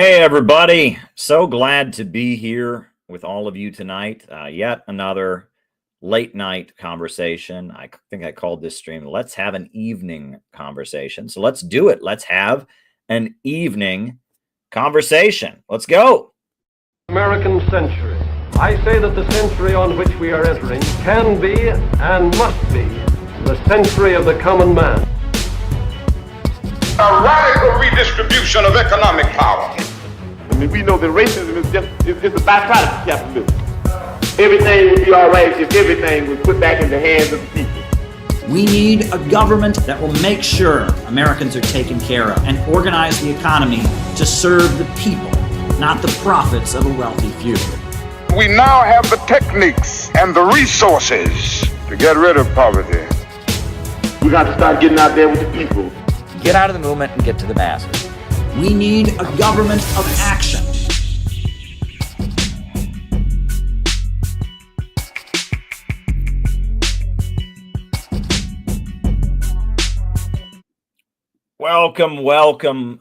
Hey, everybody. So glad to be here with all of you tonight. Yet another late night conversation. I think I called this stream, Let's Have an Evening Conversation. So let's do it. Let's have an evening conversation. Let's go. American century. I say that the century on which we are entering can be and must be the century of the common man. A radical redistribution of economic power. I mean, we know that racism is just a byproduct of capitalism. Everything would be all right if everything was put back in the hands of the people. We need a government that will make sure Americans are taken care of and organize the economy to serve the people, not the profits of a wealthy few. We now have the techniques and the resources to get rid of poverty. We got to start getting out there with the people. Get out of the movement and get to the masses. We need a government of action. Welcome,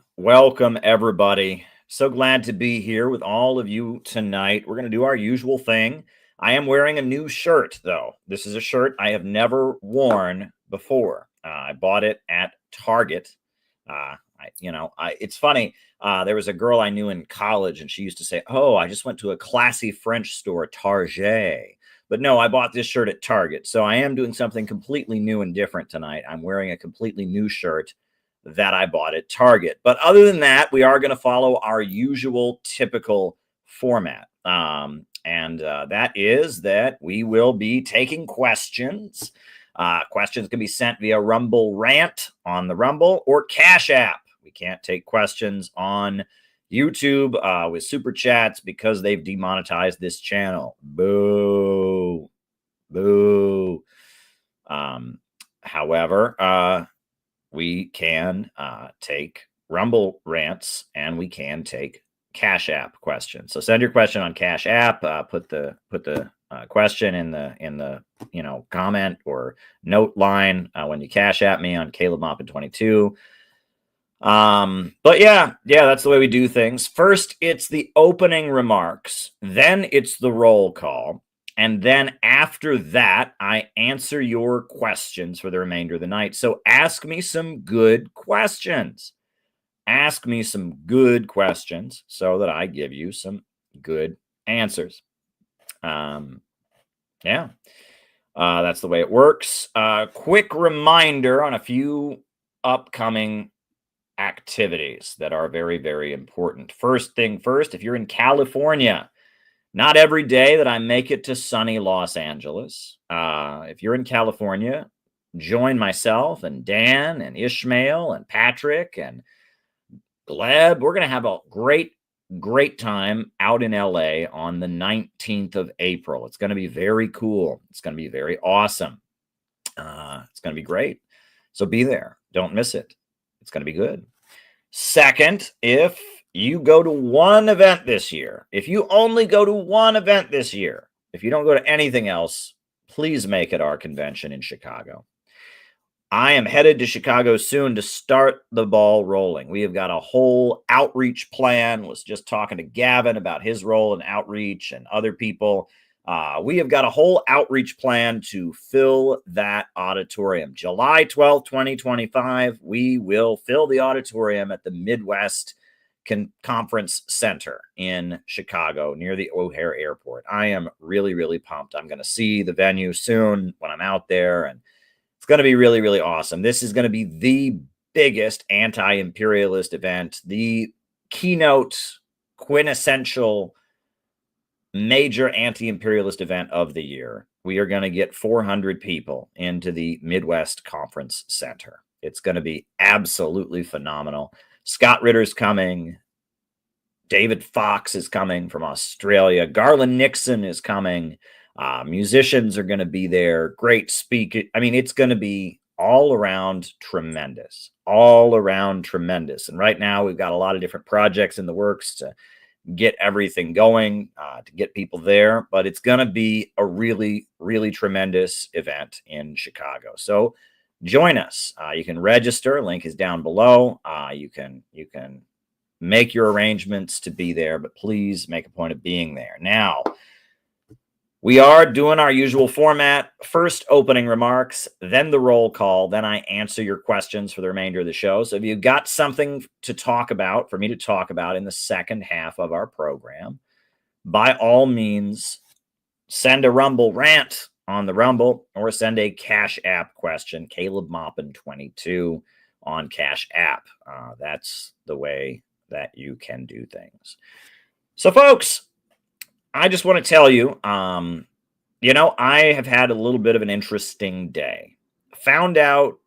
everybody. So glad to be here with all of you tonight. We're going to do our usual thing. I am wearing a new shirt, though. This is a shirt I have never worn before. I bought it at Target. It's funny. There was a girl I knew in college, and she used to say, "Oh, I just went to a classy French store, Target." But no, I bought this shirt at Target. So I am doing something completely new and different tonight. I'm wearing a completely new shirt that I bought at Target. But other than that, we are going to follow our usual typical format. That is that we will be taking questions. Questions can be sent via Rumble Rant on the Rumble or Cash App. We can't take questions on YouTube with super chats because they've demonetized this channel. Boo. Boo. However, we can take Rumble Rants and we can take Cash App questions. So send your question on Cash App. Put the question in the comment or note line when you Cash App me on Caleb Moppin 22. But yeah, that's the way we do things. First, it's the opening remarks, then it's the roll call, and then after that, I answer your questions for the remainder of the night. So ask me some good questions. Ask me some good questions so that I give you some good answers. That's the way it works. Quick reminder on a few upcoming activities that are very, very important. First thing first, if you're in California, not every day that I make it to sunny Los Angeles. If you're in California, join myself and Dan and Ishmael and Patrick and Gleb. We're going to have a great time out in LA on the 19th of April. It's going to be very cool. It's going to be very awesome. It's going to be great. So be there. Don't miss it. It's going to be good. Second, if you go to one event this year, if you only go to one event this year, if you don't go to anything else, please make it our convention in Chicago. I am headed to Chicago soon to start the ball rolling. We have got a whole outreach plan. Was just talking to Gavin about his role in outreach and other people. We have got a whole outreach plan to fill that auditorium. July 12th, 2025, we will fill the auditorium at the Midwest Conference Center in Chicago near the O'Hare Airport. I am really, really pumped. I'm going to see the venue soon when I'm out there, and it's going to be really, really awesome. This is going to be the biggest anti-imperialist event, the keynote, quintessential, major anti-imperialist event of the year. We are going to get 400 people into the Midwest Conference Center. It's going to be absolutely phenomenal. Scott Ritter's coming. David Fox is coming from Australia. Garland Nixon is coming. Musicians are going to be there. Great speaker. I mean, it's going to be all around tremendous. And right now we've got a lot of different projects in the works to get everything going, to get people there. But it's going to be a really, really tremendous event in Chicago. So join us. You can register. Link is down below. You can make your arrangements to be there, but please make a point of being there. Now, we are doing our usual format. First, opening remarks, then the roll call, then I answer your questions for the remainder of the show. So if you've got something to talk about, for me to talk about in the second half of our program, by all means, send a Rumble rant on the Rumble or send a Cash App question, Caleb Moppin 22 on Cash App. That's the way that you can do things. So, folks, I just want to tell you, I have had a little bit of an interesting day. Found out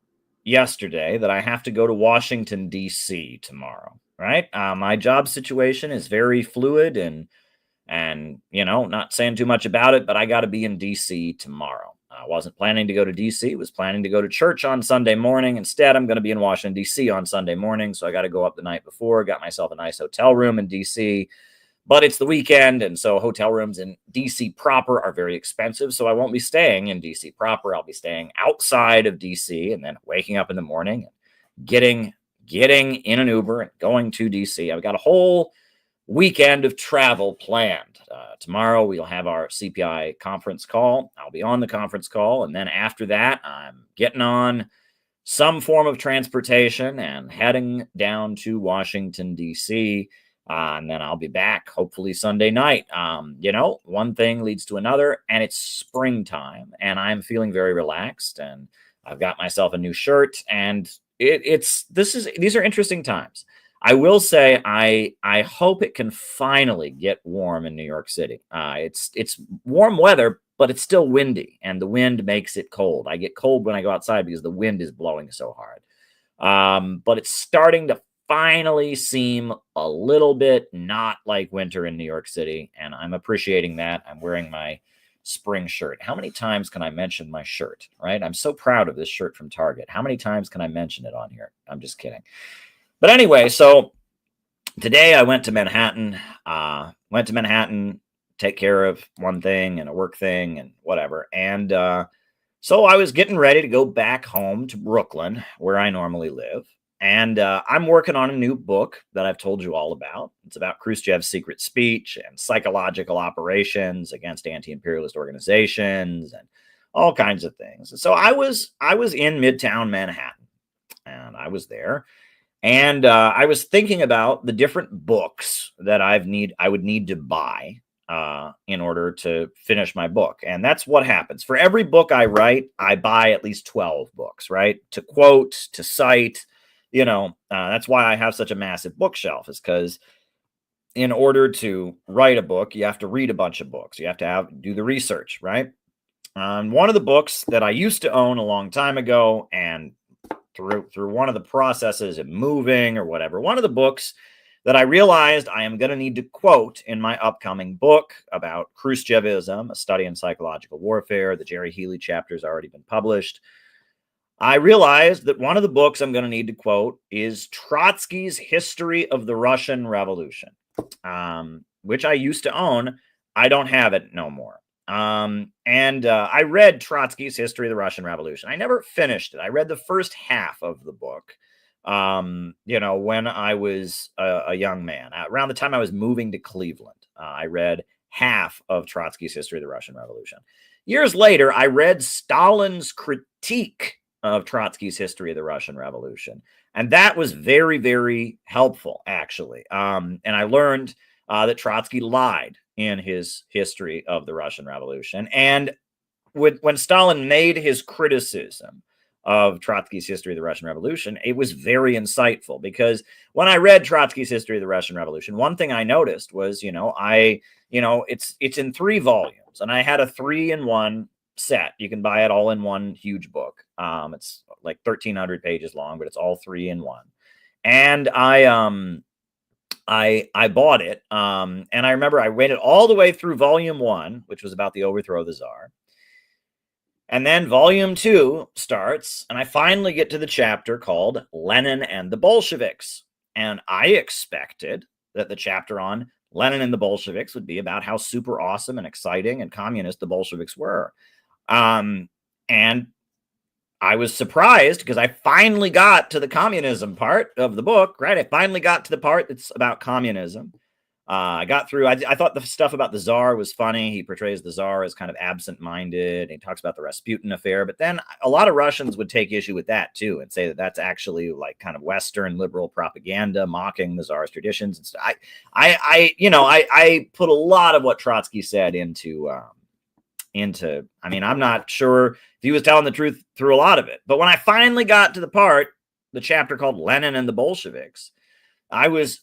yesterday that I have to go to Washington, D.C. tomorrow, right? My job situation is very fluid and not saying too much about it, but I got to be in D.C. tomorrow. I wasn't planning to go to D.C., was planning to go to church on Sunday morning. Instead, I'm going to be in Washington, D.C. on Sunday morning, so I got to go up the night before, got myself a nice hotel room in D.C., but it's the weekend, and so hotel rooms in D.C. proper are very expensive, so I won't be staying in D.C. proper. I'll be staying outside of D.C. and then waking up in the morning and getting in an Uber and going to D.C. I've got a whole weekend of travel planned. Tomorrow, we'll have our CPI conference call. I'll be on the conference call, and then after that, I'm getting on some form of transportation and heading down to Washington, D.C., and then I'll be back hopefully Sunday night. One thing leads to another, and it's springtime, and I'm feeling very relaxed, and I've got myself a new shirt, and these are interesting times. I will say I hope it can finally get warm in New York City. It's warm weather, but it's still windy, and the wind makes it cold. I get cold when I go outside because the wind is blowing so hard. But it's starting to finally seem a little bit not like winter in New York City, and I'm appreciating that. I'm wearing my spring shirt. How many times can I mention my shirt, right? I'm so proud of this shirt from Target. How many times can I mention it on here? I'm just kidding. But anyway, so today I went to Manhattan, take care of one thing and a work thing and whatever. And so I was getting ready to go back home to Brooklyn, where I normally live. And I'm working on a new book that I've told you all about. It's about Khrushchev's secret speech and psychological operations against anti-imperialist organizations and all kinds of things. So I was in Midtown Manhattan, and I was there. And I was thinking about the different books that I would need to buy in order to finish my book. And that's what happens. For every book I write, I buy at least 12 books, right? To quote, to cite, that's why I have such a massive bookshelf, is because in order to write a book, you have to read a bunch of books. You have to do the research, right? One of the books that I used to own a long time ago, and through one of the processes of moving or whatever, one of the books that I realized I am going to need to quote in my upcoming book about Khrushchevism, a study in psychological warfare. The Jerry Healy chapter has already been published. I realized that one of the books I'm going to need to quote is Trotsky's History of the Russian Revolution, which I used to own. I don't have it no more. I read Trotsky's History of the Russian Revolution. I never finished it. I read the first half of the book, when I was a young man. Around the time I was moving to Cleveland, I read half of Trotsky's History of the Russian Revolution. Years later, I read Stalin's critique of Trotsky's History of the Russian Revolution. And that was very, very helpful, actually. And I learned that Trotsky lied in his History of the Russian Revolution. And when Stalin made his criticism of Trotsky's History of the Russian Revolution, it was very insightful, because when I read Trotsky's History of the Russian Revolution, one thing I noticed was, it's in 3 volumes, and I had a 3-in-1 set. You can buy it all in one huge book. It's like 1,300 pages long, but it's all 3-in-1. And I bought it. And I remember I read it all the way through volume 1, which was about the overthrow of the Tsar. And then volume 2 starts, and I finally get to the chapter called Lenin and the Bolsheviks. And I expected that the chapter on Lenin and the Bolsheviks would be about how super awesome and exciting and communist the Bolsheviks were. And I was surprised because I finally got to the communism part of the book, right? I finally got to the part that's about communism. I got through, I thought the stuff about the Tsar was funny. He portrays the Tsar as kind of absent-minded. He talks about the Rasputin affair, but then a lot of Russians would take issue with that too and say that that's actually like kind of Western liberal propaganda, mocking the Tsar's traditions and stuff. I put a lot of what Trotsky said into, I mean, I'm not sure if he was telling the truth through a lot of it, but when I finally got to the chapter called Lenin and the Bolsheviks, I was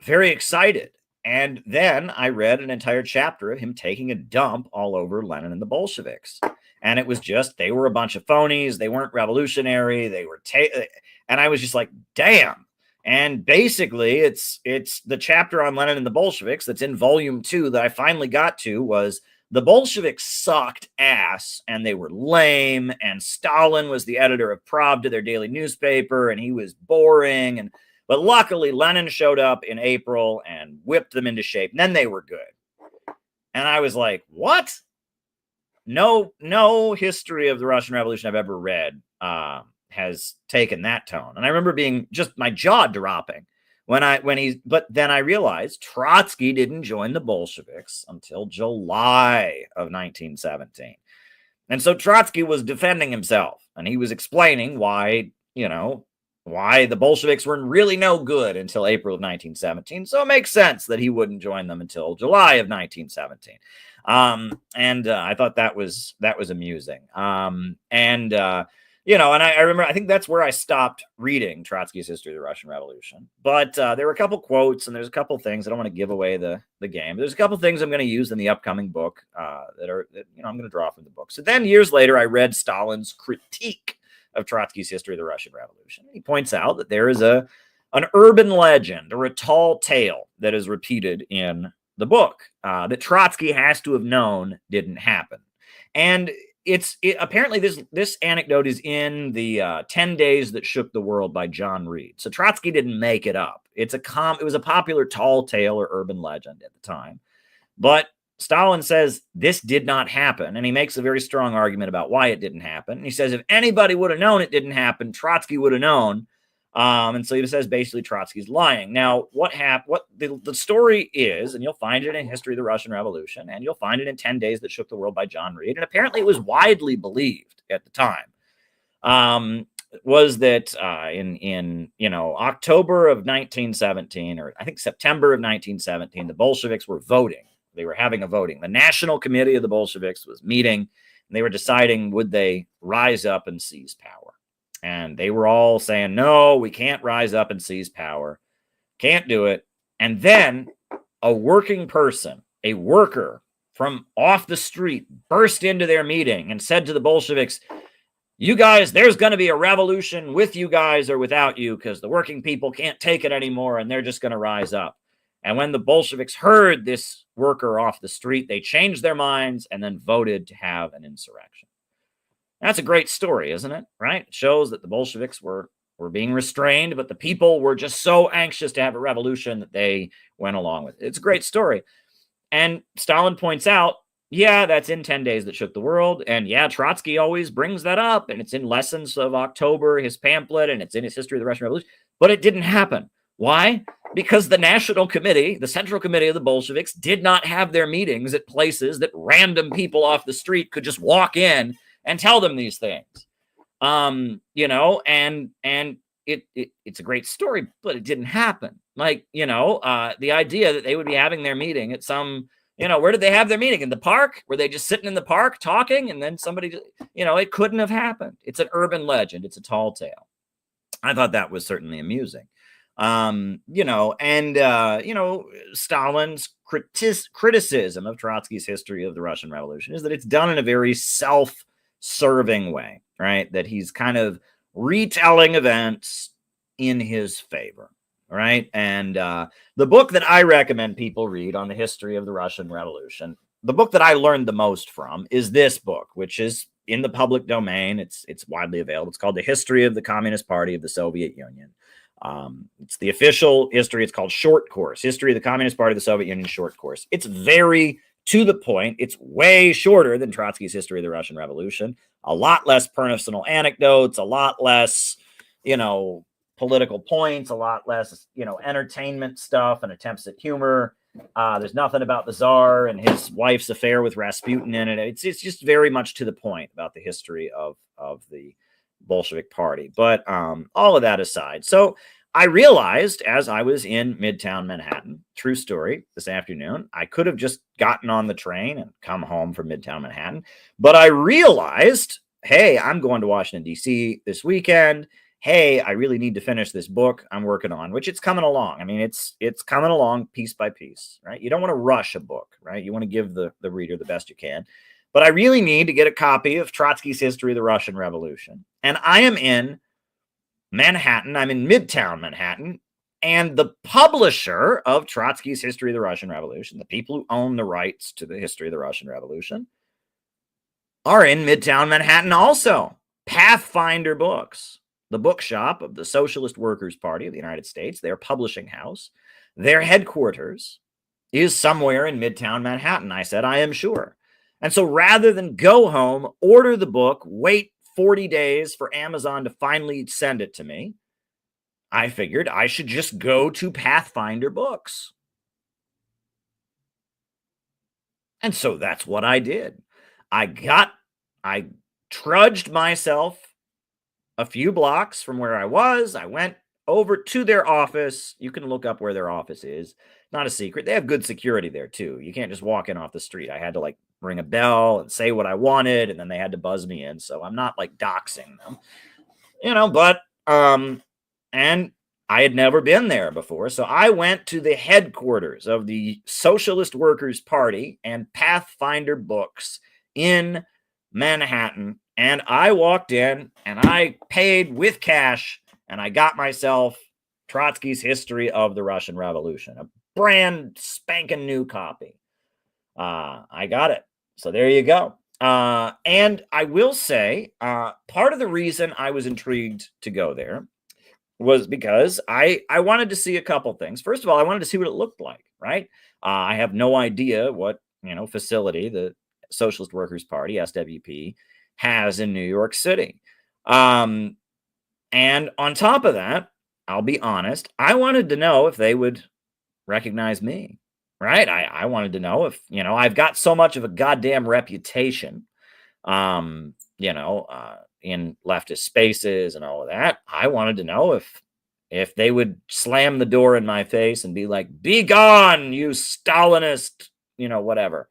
very excited. And then I read an entire chapter of him taking a dump all over Lenin and the Bolsheviks. And it was just, they were a bunch of phonies. They weren't revolutionary. They were, and I was just like, damn. And basically it's the chapter on Lenin and the Bolsheviks that's in volume 2 that I finally got to was the Bolsheviks sucked ass and they were lame. And Stalin was the editor of Pravda, their daily newspaper, and he was boring. But luckily, Lenin showed up in April and whipped them into shape. And then they were good. And I was like, what? No history of the Russian Revolution I've ever read has taken that tone. And I remember being just my jaw dropping but then I realized Trotsky didn't join the Bolsheviks until July of 1917. And so Trotsky was defending himself and he was explaining why the Bolsheviks were really no good until April of 1917. So it makes sense that he wouldn't join them until July of 1917. I thought that was amusing. And I remember, I think that's where I stopped reading Trotsky's History of the Russian Revolution. But there were a couple quotes and there's a couple things. I don't want to give away the game. There's a couple things I'm going to use in the upcoming book that I'm going to draw from the book. So then years later, I read Stalin's critique of Trotsky's History of the Russian Revolution. He points out that there is an urban legend or a tall tale that is repeated in the book that Trotsky has to have known didn't happen. And apparently this anecdote is in the 10 Days That Shook the World by John Reed. So Trotsky didn't make it up. It was a popular tall tale or urban legend at the time. But Stalin says this did not happen, and he makes a very strong argument about why it didn't happen. And he says if anybody would have known it didn't happen, Trotsky would have known. And so he says basically Trotsky's lying. Now, what the story is, and you'll find it in History of the Russian Revolution, and you'll find it in 10 Days That Shook the World by John Reed, and apparently it was widely believed at the time, was that in October of 1917, or I think September of 1917, the Bolsheviks were voting. They were having a voting. The National Committee of the Bolsheviks was meeting, and they were deciding would they rise up and seize power. And they were all saying, no, we can't rise up and seize power. Can't do it. And then a working person, a worker from off the street, burst into their meeting and said to the Bolsheviks, you guys, there's going to be a revolution with you guys or without you because the working people can't take it anymore and they're just going to rise up. And when the Bolsheviks heard this worker off the street, they changed their minds and then voted to have an insurrection. That's a great story, isn't it? Right? It shows that the Bolsheviks were being restrained, but the people were just so anxious to have a revolution that they went along with it. It's a great story. And Stalin points out, yeah, that's in 10 Days That Shook the World. And yeah, Trotsky always brings that up. And it's in Lessons of October, his pamphlet, and it's in his History of the Russian Revolution. But it didn't happen. Why? Because the National Committee, the Central Committee of the Bolsheviks, did not have their meetings at places that random people off the street could just walk in and tell them these things. And it's a great story, but it didn't happen. The idea that they would be having their meeting at some, where did they have their meeting? In the park? Were they just sitting in the park talking? And then somebody, it couldn't have happened. It's an urban legend. It's a tall tale. I thought that was certainly amusing. Stalin's criticism of Trotsky's History of the Russian Revolution is that it's done in a very self-serving way, right? That he's kind of retelling events in his favor, right? And the book that I recommend people read on the history of the Russian Revolution, the book that I learned the most from is this book, which is in the public domain. It's widely available. It's called The History of the Communist Party of the Soviet Union. It's the official history. It's called Short Course, History of the Communist Party of the Soviet Union Short Course. It's very to the point. It's way shorter than Trotsky's History of the Russian Revolution. A lot less personal anecdotes, a lot less, political points, a lot less, entertainment stuff and attempts at humor. There's nothing about the Tsar and his wife's affair with Rasputin in it. It's just very much to the point about the history of the Bolshevik Party. But all of that aside, so I realized as I was in Midtown Manhattan, true story, this afternoon, I could have just gotten on the train and come home from Midtown Manhattan, but I realized, hey, I'm going to Washington, D.C. this weekend. Hey, I really need to finish this book I'm working on, which it's coming along. I mean, it's coming along piece by piece, right? You don't want to rush a book, right? You want to give the reader the best you can. But I really need to get a copy of Trotsky's History of the Russian Revolution. And I am in Manhattan. I'm in Midtown Manhattan. And the publisher of Trotsky's History of the Russian Revolution, the people who own the rights to the history of the Russian Revolution, are in Midtown Manhattan also. Pathfinder Books, the bookshop of the Socialist Workers' Party of the United States, their publishing house, their headquarters is somewhere in Midtown Manhattan. I said, I am sure. And so rather than go home, order the book, wait 40 days for Amazon to finally send it to me, I figured I should just go to Pathfinder Books. And so that's what I did. I trudged myself a few blocks from where I was. I went over to their office. You can look up where their office is. Not a secret. They have good security there too. You can't just walk in off the street. I had to ring a bell and say what I wanted, and then they had to buzz me in. So I'm not doxing them, but and I had never been there before. So I went to the headquarters of the Socialist Workers' Party and Pathfinder Books in Manhattan. And I walked in and I paid with cash and I got myself Trotsky's History of the Russian Revolution, a brand spanking new copy. I got it. So there you go. And I will say, part of the reason I was intrigued to go there was because I wanted to see a couple things. First of all, I wanted to see what it looked like, right? I have no idea what, facility the Socialist Workers' Party, SWP, has in New York City. And on top of that, I'll be honest, I wanted to know if they would recognize me, right? I wanted to know if, I've got so much of a goddamn reputation, in leftist spaces and all of that. I wanted to know if they would slam the door in my face and be like, be gone, you Stalinist, whatever.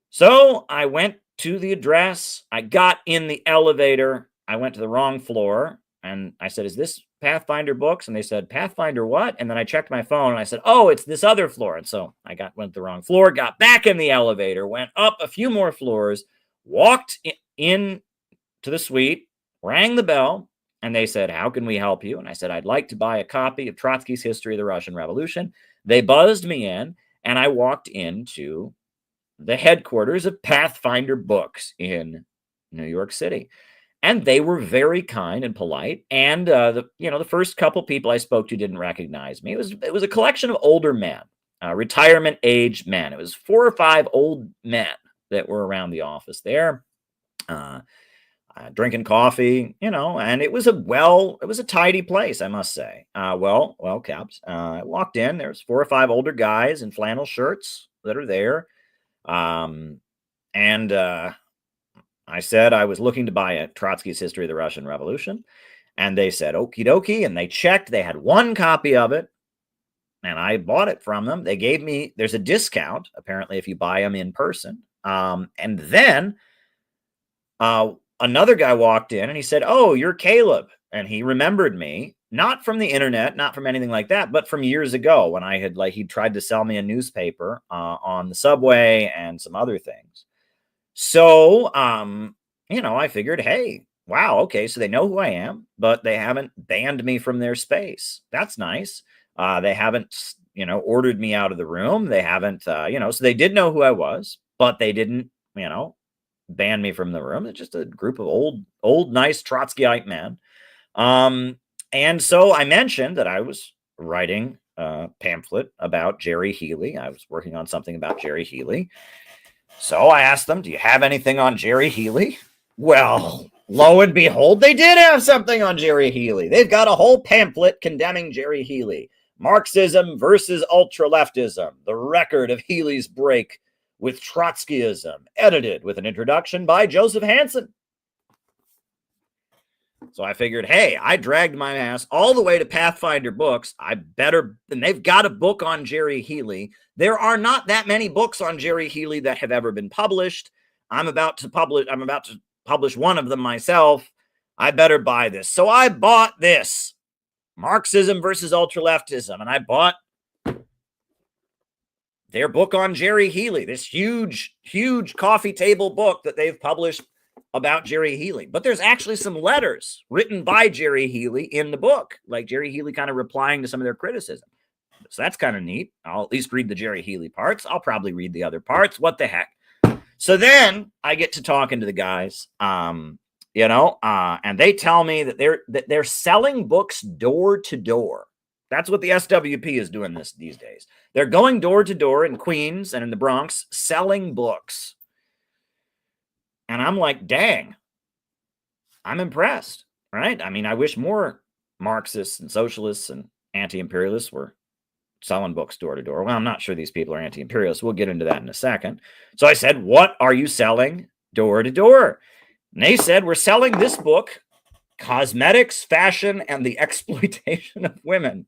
So I went to the address. I got in the elevator. I went to the wrong floor and I said, is this Pathfinder Books? And they said, Pathfinder what? And then I checked my phone and I said, oh, it's this other floor. And so I went to the wrong floor, got back in the elevator, went up a few more floors, walked in to the suite, rang the bell, and they said, how can we help you? And I said, I'd like to buy a copy of Trotsky's History of the Russian Revolution. They buzzed me in and I walked into the headquarters of Pathfinder Books in New York City. And they were very kind and polite. And the first couple people I spoke to didn't recognize me. It was a collection of older men, retirement age men. It was 4 or 5 old men that were around the office there, drinking coffee, and it was a tidy place, I must say. Well kept. I walked in, there's 4 or 5 older guys in flannel shirts that are there. I said I was looking to buy a Trotsky's History of the Russian Revolution, and they said, okie dokie, and they checked. They had 1 copy of it, and I bought it from them. They gave me, there's a discount, apparently, if you buy them in person. And then another guy walked in, and he said, oh, you're Caleb. And he remembered me, not from the internet, not from anything like that, but from years ago when I had, he tried to sell me a newspaper on the subway and some other things. So, I figured, hey, wow, okay, so they know who I am, but they haven't banned me from their space. That's nice. They haven't, ordered me out of the room. They haven't, so they did know who I was, but they didn't, ban me from the room. It's just a group of old, nice Trotskyite men. And so I mentioned that I was writing pamphlet about Jerry Healy. I was working on something about Jerry Healy. So I asked them, do you have anything on Jerry Healy? Well, lo and behold, they did have something on Jerry Healy. They've got a whole pamphlet condemning Jerry Healy. Marxism versus ultra-leftism, the record of Healy's break with Trotskyism, edited with an introduction by Joseph Hansen. So I figured, hey, I dragged my ass all the way to Pathfinder Books. And they've got a book on Jerry Healy. There are not that many books on Jerry Healy that have ever been published. I'm about to publish one of them myself. I better buy this. So I bought this, Marxism versus Ultraleftism, and I bought their book on Jerry Healy, this huge, huge coffee table book that they've published about Jerry Healy. But there's actually some letters written by Jerry Healy in the book, like Jerry Healy kind of replying to some of their criticism. So that's kind of neat. I'll at least read the Jerry Healy parts. I'll probably read the other parts. What the heck? So then I get to talking to the guys, and they tell me that they're selling books door to door. That's what the SWP is doing these days. They're going door to door in Queens and in the Bronx selling books. And I'm like, dang, I'm impressed, right? I mean, I wish more Marxists and socialists and anti-imperialists were selling books door to door. Well, I'm not sure these people are anti-imperialists. We'll get into that in a second. So I said, what are you selling door to door? And they said, we're selling this book, Cosmetics, Fashion, and the Exploitation of Women.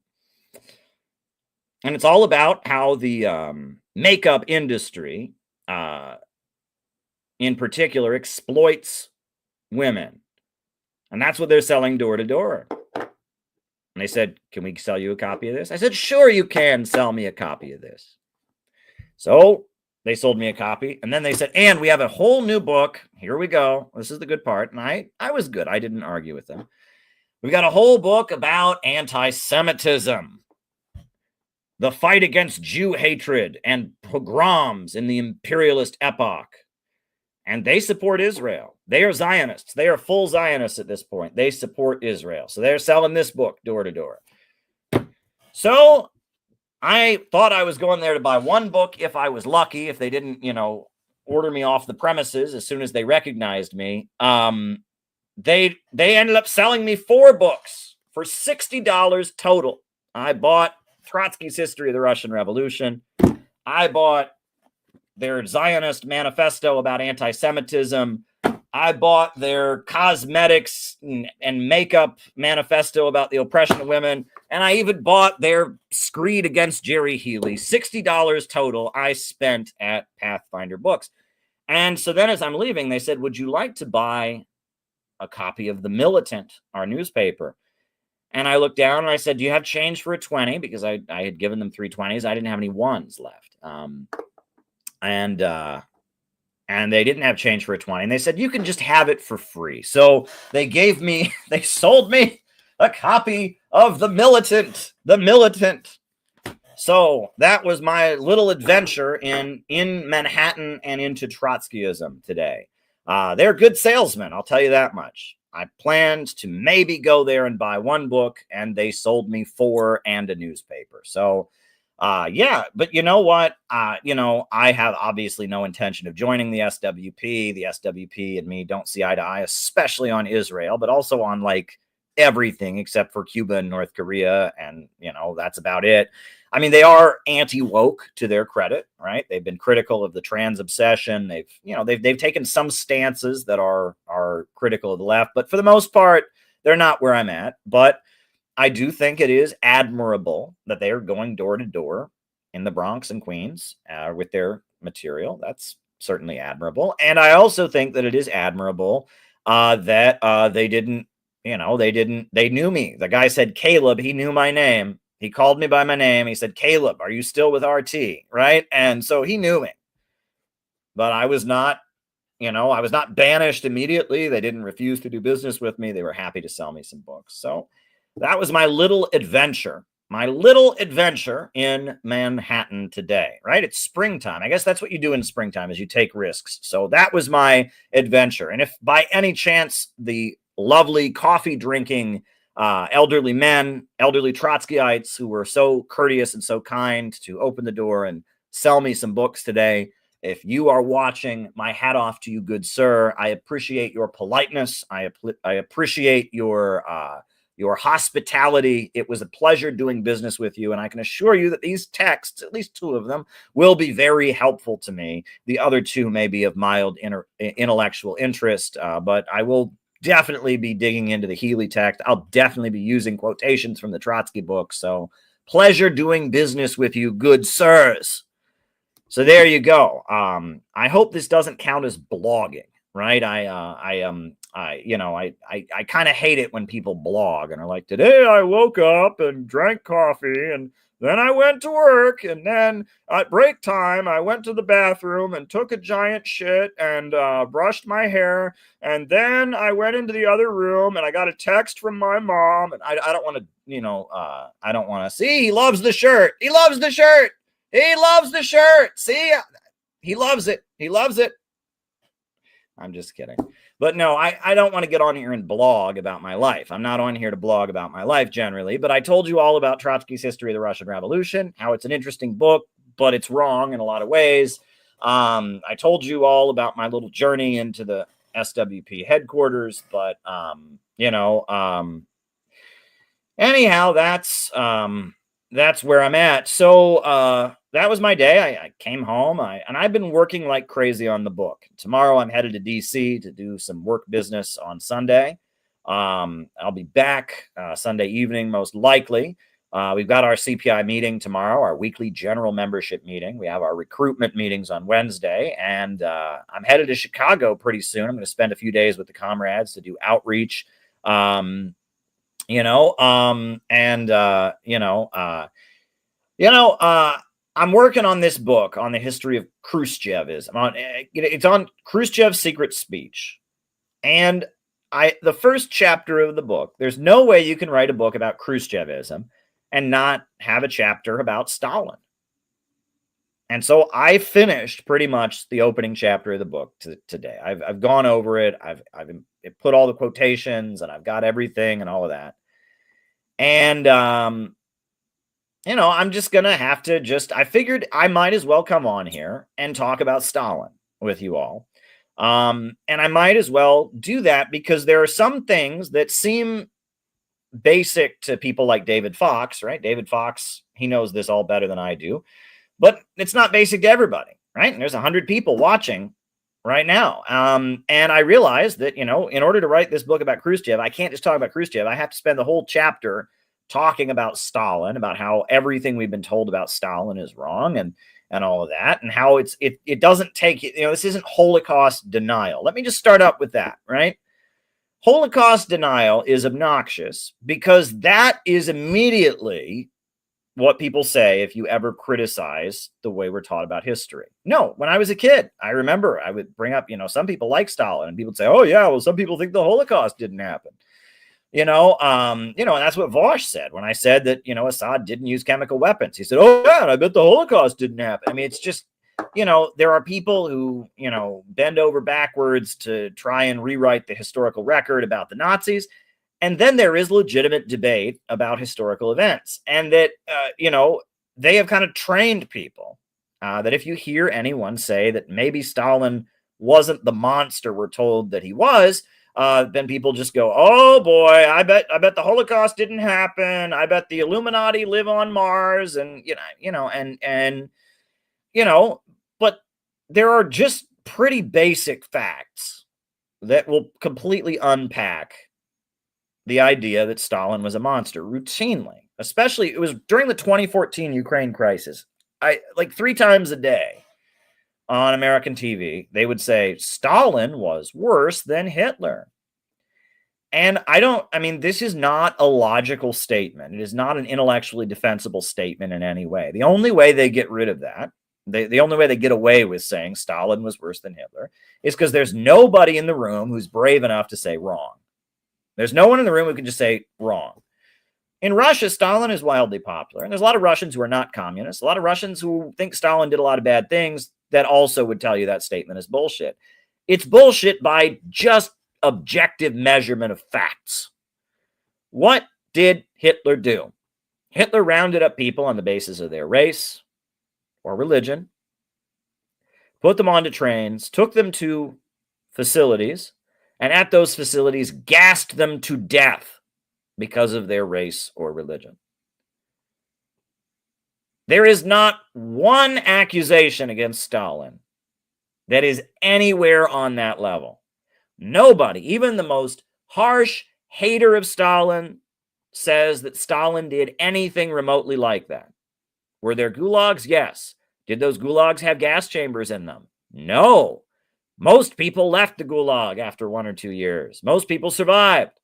And it's all about how the makeup industry, in particular, exploits women. And that's what they're selling door to door. And they said, can we sell you a copy of this? I said, sure, you can sell me a copy of this. So they sold me a copy. And then they said, and we have a whole new book. Here we go. This is the good part. And I was good. I didn't argue with them. We've got a whole book about anti-Semitism, the fight against Jew hatred and pogroms in the imperialist epoch. And they support Israel. They are Zionists. They are full Zionists at this point. They support Israel. So they're selling this book door to door. So I thought I was going there to buy one book if I was lucky, if they didn't, order me off the premises as soon as they recognized me. They ended up selling me 4 books for $60 total. I bought Trotsky's History of the Russian Revolution. I bought their Zionist manifesto about anti-Semitism. I bought their cosmetics and makeup manifesto about the oppression of women. And I even bought their screed against Jerry Healy. $60 total I spent at Pathfinder Books. And so then as I'm leaving, they said, would you like to buy a copy of The Militant, our newspaper? And I looked down and I said, do you have change for a 20? Because I had given them 3 20s. I didn't have any ones left. And they didn't have change for a 20. And they said, you can just have it for free. So they sold me a copy of The Militant. So that was my little adventure in Manhattan and into Trotskyism today. They're good salesmen, I'll tell you that much. I planned to maybe go there and buy 1 book, and they sold me 4 and a newspaper. So but you know what? I have obviously no intention of joining the SWP. The SWP and me don't see eye to eye, especially on Israel, but also on like everything except for Cuba and North Korea. And, that's about it. I mean, they are anti-woke to their credit, right? They've been critical of the trans obsession. They've taken some stances that are critical of the left, but for the most part, they're not where I'm at. But I do think it is admirable that they are going door to door in the Bronx and Queens with their material. That's certainly admirable. And I also think that it is admirable that they knew me. The guy said, Caleb, he knew my name. He called me by my name. He said, Caleb, are you still with RT? Right. And so he knew me, but I was not banished immediately. They didn't refuse to do business with me. They were happy to sell me some books. So that was my little adventure in Manhattan today, right? It's springtime. I guess that's what you do in springtime is you take risks. So that was my adventure. And if by any chance the lovely coffee drinking elderly men, elderly Trotskyites who were so courteous and so kind to open the door and sell me some books today. If you are watching, my hat off to you, good sir. I appreciate your politeness. I appreciate your hospitality. It was a pleasure doing business with you, and I can assure you that these texts, at least 2 of them, will be very helpful to me. The other 2 may be of mild intellectual interest, but I will definitely be digging into the Healy text. I'll definitely be using quotations from the Trotsky book. So pleasure doing business with you, good sirs. So there you go. I hope this doesn't count as blogging, right? I kind of hate it when people blog and are like, today I woke up and drank coffee and then I went to work, and then at break time I went to the bathroom and took a giant shit and brushed my hair, and then I went into the other room and I got a text from my mom, and I don't want to, I don't want to see. He loves the shirt. He loves the shirt. He loves the shirt. See, he loves it. He loves it. I'm just kidding. But no, I don't want to get on here and blog about my life. I'm not on here to blog about my life generally, but I told you all about Trotsky's History of the Russian Revolution, how it's an interesting book, but it's wrong in a lot of ways. I told you all about my little journey into the SWP headquarters, but, anyhow, that's where I'm at. So that was my day. I came home, and I've been working like crazy on the book. Tomorrow I'm headed to DC to do some work business on Sunday. I'll be back Sunday evening, most likely. We've got our CPI meeting tomorrow, our weekly general membership meeting. We have our recruitment meetings on Wednesday, and I'm headed to Chicago pretty soon. I'm going to spend a few days with the comrades to do outreach. I'm working on this book on the history of Khrushchevism. It's on Khrushchev's secret speech. And the first chapter of the book, there's no way you can write a book about Khrushchevism and not have a chapter about Stalin. And so I finished pretty much the opening chapter of the book today. I've gone over it. I've put all the quotations, and I've got everything and all of that. And, I'm just going to have to I figured I might as well come on here and talk about Stalin with you all. And I might as well do that because there are some things that seem basic to people like David Fox, right? David Fox, he knows this all better than I do, but it's not basic to everybody, right? And there's 100 people watching right now. And I realized that, in order to write this book about Khrushchev, I can't just talk about Khrushchev. I have to spend the whole chapter talking about Stalin, about how everything we've been told about Stalin is wrong and all of that, and how it doesn't take, this isn't Holocaust denial. Let me just start up with that, right? Holocaust denial is obnoxious because that is immediately what people say if you ever criticize the way we're taught about history. No, when I was a kid, I remember I would bring up, some people like Stalin, and people would say, oh yeah, well, some people think the Holocaust didn't happen. And that's what Vosh said when I said that, Assad didn't use chemical weapons. He said, oh yeah, and I bet the Holocaust didn't happen. I mean, it's just, there are people who, bend over backwards to try and rewrite the historical record about the Nazis. And then there is legitimate debate about historical events, and that, they have kind of trained people that if you hear anyone say that maybe Stalin wasn't the monster we're told that he was, then people just go, oh boy, I bet the Holocaust didn't happen. I bet the Illuminati live on Mars, and, but there are just pretty basic facts that will completely unpack the idea that Stalin was a monster routinely. Especially, it was during the 2014 Ukraine crisis. Like 3 times a day on American TV, they would say Stalin was worse than Hitler. And this is not a logical statement. It is not an intellectually defensible statement in any way. The only way they get rid of that, the only way they get away with saying Stalin was worse than Hitler, is because there's nobody in the room who's brave enough to say wrong. There's no one in the room who can just say wrong. In Russia, Stalin is wildly popular. And there's a lot of Russians who are not communists, a lot of Russians who think Stalin did a lot of bad things that also would tell you that statement is bullshit. It's bullshit by just objective measurement of facts. What did Hitler do? Hitler rounded up people on the basis of their race or religion, put them onto trains, took them to facilities, and at those facilities gassed them to death because of their race or religion. There is not one accusation against Stalin that is anywhere on that level. Nobody, even the most harsh hater of Stalin, says that Stalin did anything remotely like that. Were there gulags? Yes. Did those gulags have gas chambers in them? No. Most people left the gulag after 1 or 2 years. Most people survived,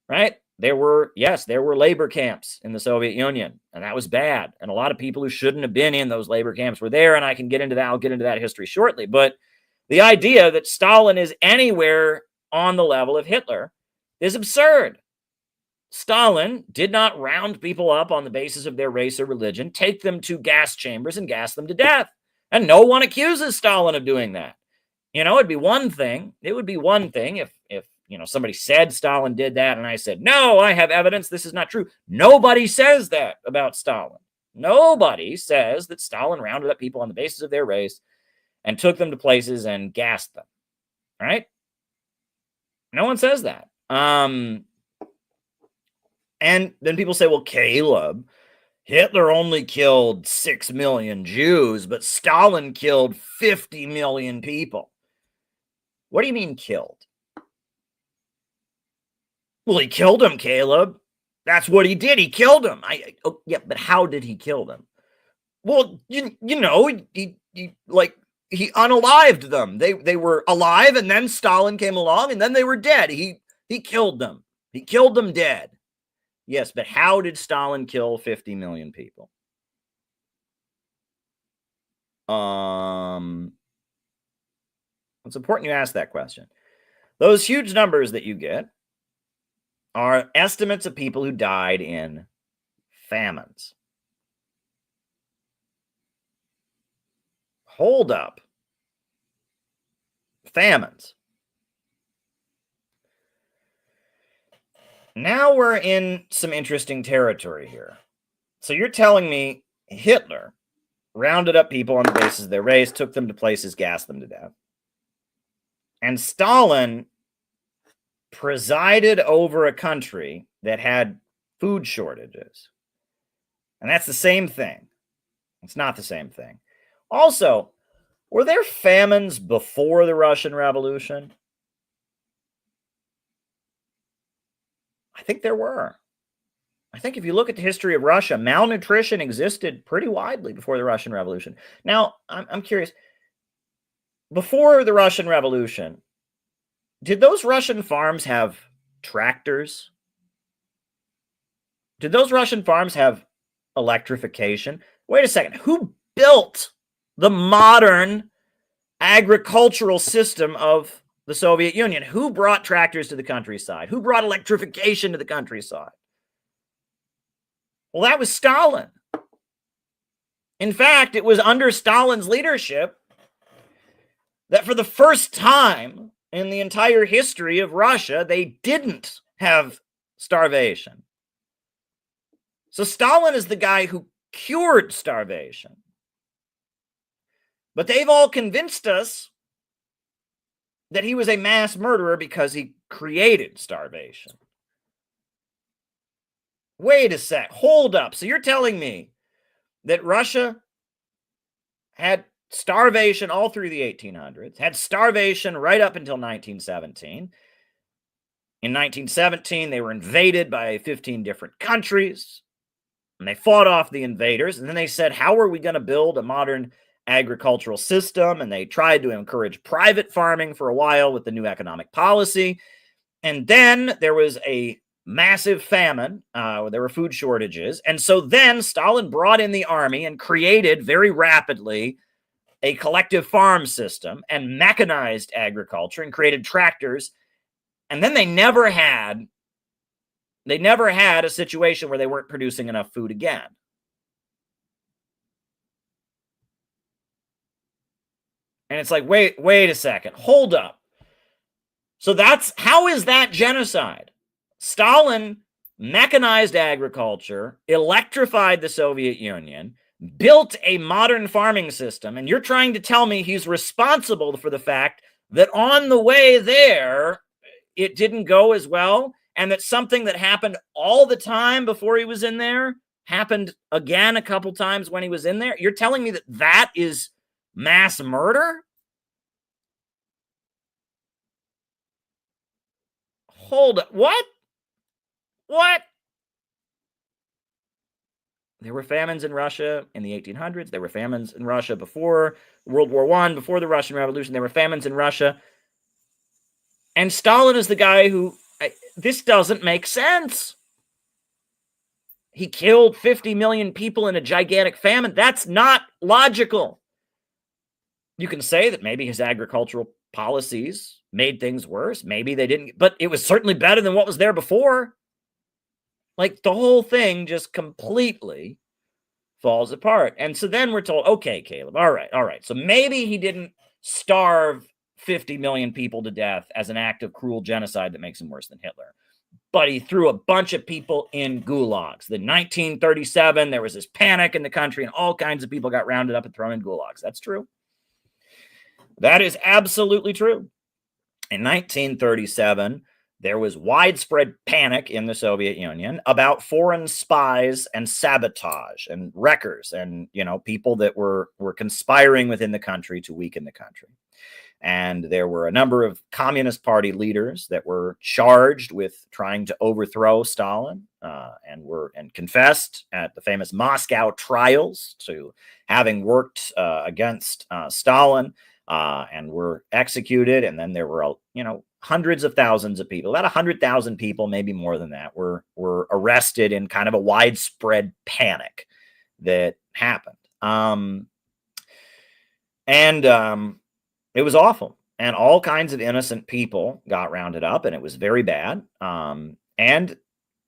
right? There were labor camps in the Soviet Union, and that was bad. And a lot of people who shouldn't have been in those labor camps were there, and I can get into that. I'll get into that history shortly. But the idea that Stalin is anywhere on the level of Hitler is absurd. Stalin did not round people up on the basis of their race or religion, take them to gas chambers and gas them to death. And no one accuses Stalin of doing that. It'd be one thing. It would be one thing if somebody said Stalin did that and I said, no, I have evidence this is not true. Nobody says that about Stalin. Nobody says that Stalin rounded up people on the basis of their race and took them to places and gassed them. Right? No one says that. And then people say, well, Caleb, Hitler only killed 6 million Jews, but Stalin killed 50 million people. What do you mean killed? Well, he killed them, Caleb. That's what he did. He killed them. Yeah, but how did he kill them? Well, he unalived them. They were alive, and then Stalin came along, and then they were dead. He killed them. He killed them dead. Yes, but how did Stalin kill 50 million people? It's important you ask that question. Those huge numbers that you get are estimates of people who died in famines. Hold up. Famines. Now we're in some interesting territory here. So you're telling me Hitler rounded up people on the basis of their race, took them to places, gassed them to death. And Stalin presided over a country that had food shortages. And that's the same thing. It's not the same thing. Also, were there famines before the Russian Revolution? I think there were. I think if you look at the history of Russia, malnutrition existed pretty widely before the Russian Revolution. Now, I'm curious. Before the Russian Revolution, did those Russian farms have tractors? Did those Russian farms have electrification? Wait a second. Who built the modern agricultural system of the Soviet Union? Who brought tractors to the countryside? Who brought electrification to the countryside? Well, that was Stalin. In fact, it was under Stalin's leadership that for the first time in the entire history of Russia, they didn't have starvation. So Stalin is the guy who cured starvation. But they've all convinced us that he was a mass murderer because he created starvation. Wait a sec. Hold up. So you're telling me that Russia had starvation all through the 1800s, had starvation right up until 1917. In 1917, they were invaded by 15 different countries, and they fought off the invaders. And then they said, how are we going to build a modern agricultural system? And they tried to encourage private farming for a while with the new economic policy. And then there was a massive famine. There were food shortages. And so then Stalin brought in the army and created very rapidly a collective farm system and mechanized agriculture and created tractors. And then they never had a situation where they weren't producing enough food again. And it's like, wait a second, hold up. So how is that genocide? Stalin mechanized agriculture, electrified the Soviet Union, built a modern farming system, and you're trying to tell me he's responsible for the fact that on the way there, it didn't go as well, and that something that happened all the time before he was in there happened again a couple times when he was in there? You're telling me that that is mass murder? Hold up. What? What? There were famines in Russia in the 1800s. There were famines in Russia before World War I, before the Russian Revolution. There were famines in Russia. And Stalin is the guy who, this doesn't make sense. He killed 50 million people in a gigantic famine. That's not logical. You can say that maybe his agricultural policies made things worse. Maybe they didn't, but it was certainly better than what was there before. Like, the whole thing just completely falls apart. And so then we're told, okay, Caleb, all right. So maybe he didn't starve 50 million people to death as an act of cruel genocide that makes him worse than Hitler. But he threw a bunch of people in gulags. In 1937, there was this panic in the country, and all kinds of people got rounded up and thrown in gulags. That's true. That is absolutely true. In 1937, there was widespread panic in the Soviet Union about foreign spies and sabotage and wreckers and, people that were conspiring within the country to weaken the country. And there were a number of Communist Party leaders that were charged with trying to overthrow Stalin and confessed at the famous Moscow trials to having worked against Stalin and were executed. And then there were, hundreds of thousands of people, about 100,000 people, maybe more than that, were arrested in kind of a widespread panic that happened. It was awful. And all kinds of innocent people got rounded up, and it was very bad. And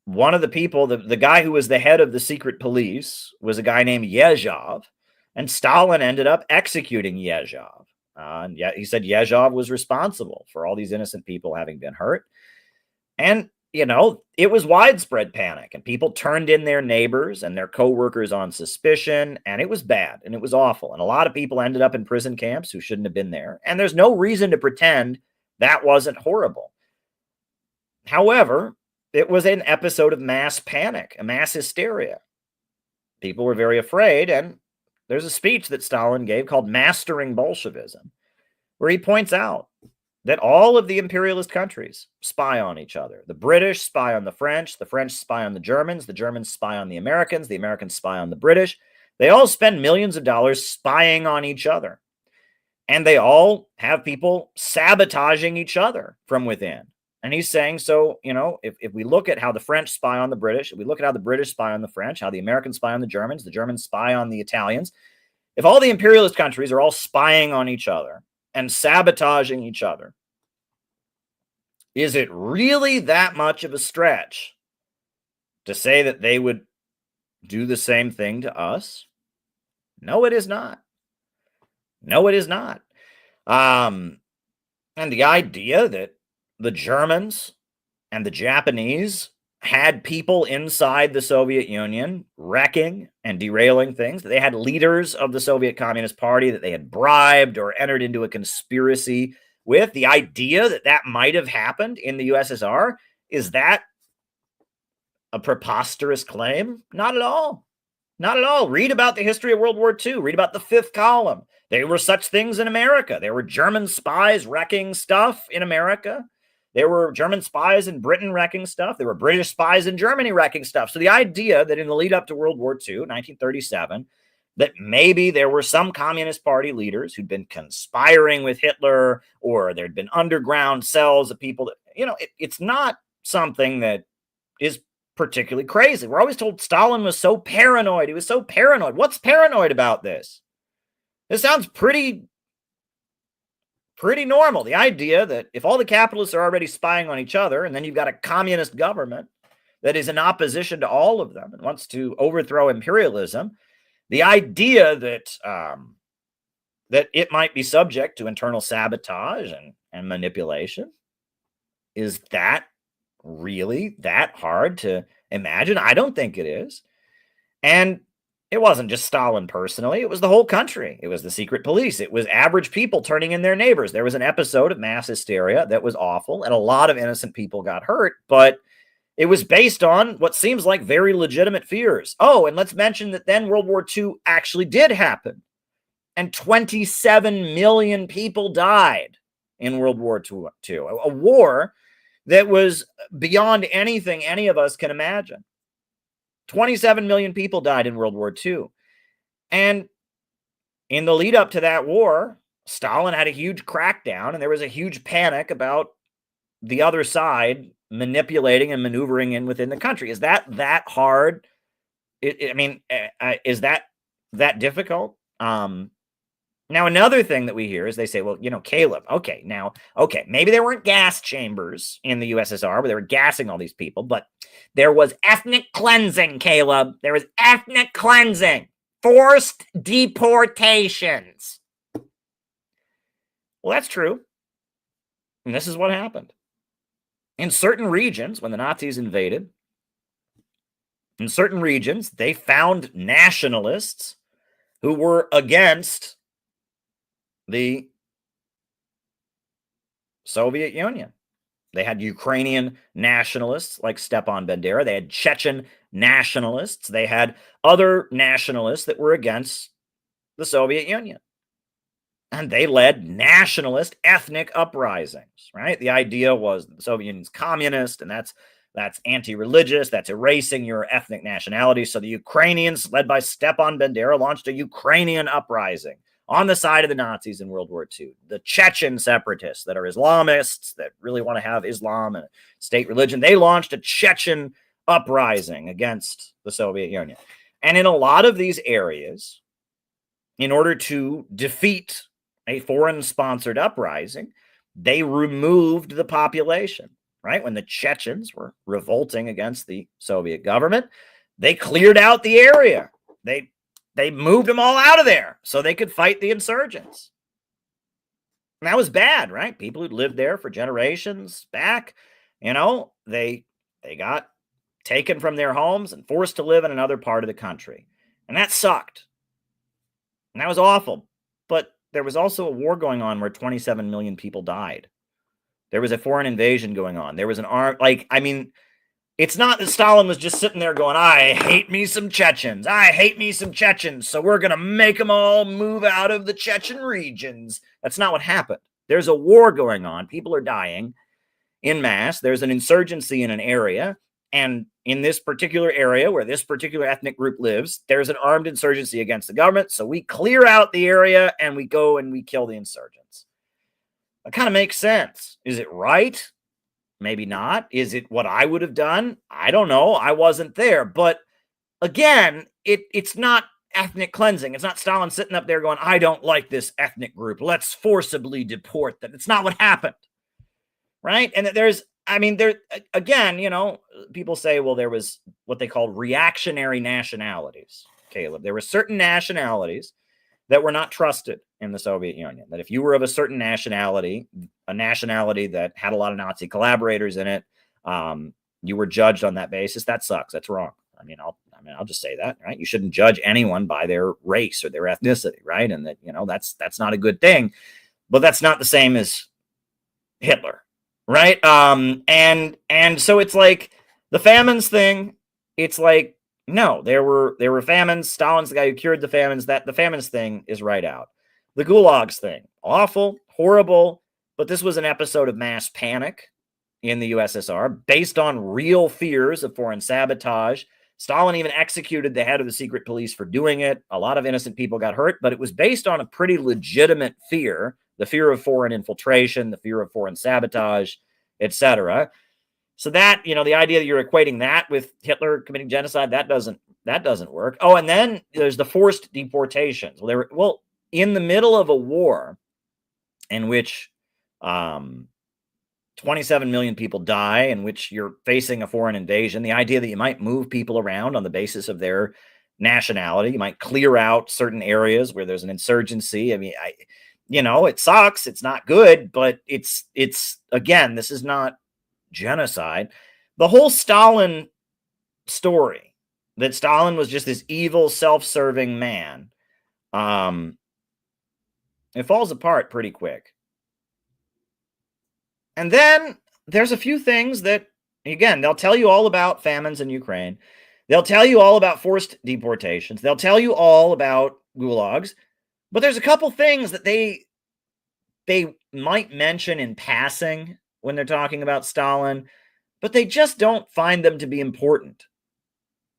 one of the people, the guy who was the head of the secret police, was a guy named Yezhov, and Stalin ended up executing Yezhov. And he said Yezhov was responsible for all these innocent people having been hurt. And, it was widespread panic, and people turned in their neighbors and their coworkers on suspicion, and it was bad, and it was awful. And a lot of people ended up in prison camps who shouldn't have been there. And there's no reason to pretend that wasn't horrible. However, it was an episode of mass panic, a mass hysteria. People were very afraid, and there's a speech that Stalin gave called Mastering Bolshevism, where he points out that all of the imperialist countries spy on each other. The British spy on the French spy on the Germans spy on the Americans spy on the British. They all spend millions of dollars spying on each other. And they all have people sabotaging each other from within. And he's saying, so, if we look at how the French spy on the British, if we look at how the British spy on the French, how the Americans spy on the Germans spy on the Italians, if all the imperialist countries are all spying on each other and sabotaging each other, is it really that much of a stretch to say that they would do the same thing to us? No, it is not. No, it is not. And the idea that the Germans and the Japanese had people inside the Soviet Union wrecking and derailing things, that they had leaders of the Soviet Communist Party that they had bribed or entered into a conspiracy with, the idea that that might have happened in the USSR, is that a preposterous claim? Not at all. Not at all. Read about the history of World War II. Read about the fifth column. There were such things in America. There were German spies wrecking stuff in America. There were German spies in Britain wrecking stuff. There were British spies in Germany wrecking stuff. So the idea that in the lead up to World War II, 1937, that maybe there were some Communist Party leaders who'd been conspiring with Hitler, or there'd been underground cells of people that, it's not something that is particularly crazy. We're always told Stalin was so paranoid. He was so paranoid. What's paranoid about this? This sounds pretty normal. The idea that if all the capitalists are already spying on each other, and then you've got a communist government that is in opposition to all of them and wants to overthrow imperialism, the idea that that it might be subject to internal sabotage and manipulation, is that really that hard to imagine? I don't think it is. And it wasn't just Stalin personally. It was the whole country. It was the secret police. It was average people turning in their neighbors. There was an episode of mass hysteria that was awful, and a lot of innocent people got hurt, but it was based on what seems like very legitimate fears. Oh, and let's mention that then World War II actually did happen, and 27 million people died in World War II, a war that was beyond anything any of us can imagine. 27 million people died in World War II. And in the lead up to that war, Stalin had a huge crackdown, and there was a huge panic about the other side manipulating and maneuvering in within the country. Is that hard? Is that difficult? Now, another thing that we hear is they say, well, Caleb, okay, maybe there weren't gas chambers in the USSR where they were gassing all these people, but there was ethnic cleansing, Caleb. There was ethnic cleansing, forced deportations. Well, that's true. And this is what happened. In certain regions, when the Nazis invaded, in certain regions, they found nationalists who were against the Soviet Union. They had Ukrainian nationalists like Stepan Bandera. They had Chechen nationalists. They had other nationalists that were against the Soviet Union. And they led nationalist ethnic uprisings, right? The idea was the Soviet Union's communist, and that's anti-religious. That's erasing your ethnic nationality. So the Ukrainians, led by Stepan Bandera, launched a Ukrainian uprising on the side of the Nazis in World War II. The Chechen separatists that are Islamists that really want to have Islam and state religion, they launched a Chechen uprising against the Soviet Union. And in a lot of these areas, in order to defeat a foreign-sponsored uprising, they removed the population, right? When the Chechens were revolting against the Soviet government, they cleared out the area. They moved them all out of there so they could fight the insurgents. And that was bad, right? People who'd lived there for generations back, they got taken from their homes and forced to live in another part of the country. And that sucked. And that was awful. But there was also a war going on where 27 million people died. There was a foreign invasion going on. There was it's not that Stalin was just sitting there going, I hate me some Chechens. I hate me some Chechens. So we're going to make them all move out of the Chechen regions. That's not what happened. There's a war going on. People are dying en masse. There's an insurgency in an area. And in this particular area where this particular ethnic group lives, there's an armed insurgency against the government. So we clear out the area and we go and we kill the insurgents. That kind of makes sense. Is it right? Maybe not. Is it what I would have done? I don't know. I wasn't there. But again, it's not ethnic cleansing. It's not Stalin sitting up there going, I don't like this ethnic group. Let's forcibly deport them. It's not what happened. Right? And people say, well, there was what they called reactionary nationalities, Caleb. There were certain nationalities that were not trusted in the Soviet Union, that if you were of a certain nationality, a nationality that had a lot of Nazi collaborators in it, you were judged on that basis. That sucks. That's wrong. I'll just say that, right? You shouldn't judge anyone by their race or their ethnicity, right? And that, that's not a good thing, but that's not the same as Hitler, right? And so it's like the famines thing. It's like, no, there were famines. Stalin's the guy who cured the famines. That the famines thing is right out. The Gulags thing, awful, horrible, but this was an episode of mass panic in the USSR based on real fears of foreign sabotage. Stalin even executed the head of the secret police for doing it. A lot of innocent people got hurt, but it was based on a pretty legitimate fear, the fear of foreign infiltration, the fear of foreign sabotage, etc. So that, the idea that you're equating that with Hitler committing genocide, that doesn't work. Oh, and then there's the forced deportations. Well, in the middle of a war in which 27 million people die, in which you're facing a foreign invasion, the idea that you might move people around on the basis of their nationality, you might clear out certain areas where there's an insurgency. It sucks. It's not good, but it's again, this is not genocide. The whole Stalin story that Stalin was just this evil, self-serving man, it falls apart pretty quick. And then there's a few things that, again, they'll tell you all about famines in Ukraine. They'll tell you all about forced deportations. They'll tell you all about gulags. But there's a couple things that they might mention in passing when they're talking about Stalin, but they just don't find them to be important.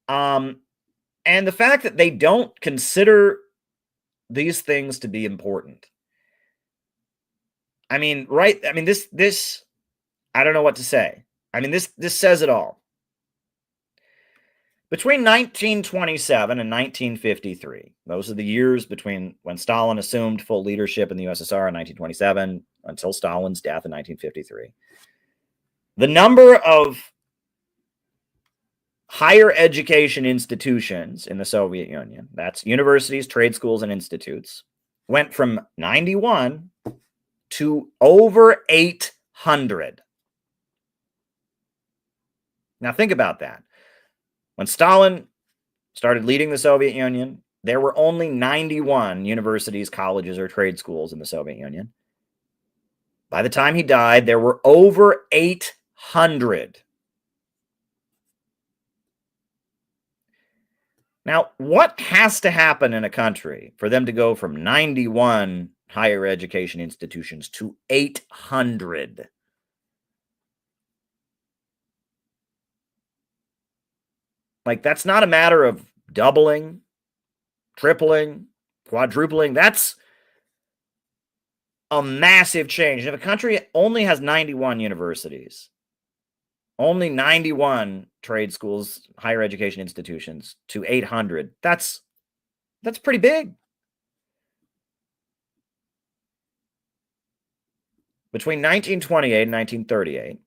And the fact that they don't consider these things to be important. I mean, right? I mean, this, I don't know what to say. I mean, this says it all. Between 1927 and 1953, those are the years between when Stalin assumed full leadership in the USSR in 1927 until Stalin's death in 1953. The number of higher education institutions in the Soviet Union, that's universities, trade schools, and institutes, went from 91 to over 800. Now think about that. When Stalin started leading the Soviet Union, there were only 91 universities, colleges, or trade schools in the Soviet Union. By the time he died, there were over 800. Now, what has to happen in a country for them to go from 91 higher education institutions to 800? Like, that's not a matter of doubling, tripling, quadrupling. That's a massive change. If a country only has 91 universities, only 91 trade schools, higher education institutions to 800, that's pretty big. Between 1928 and 1938,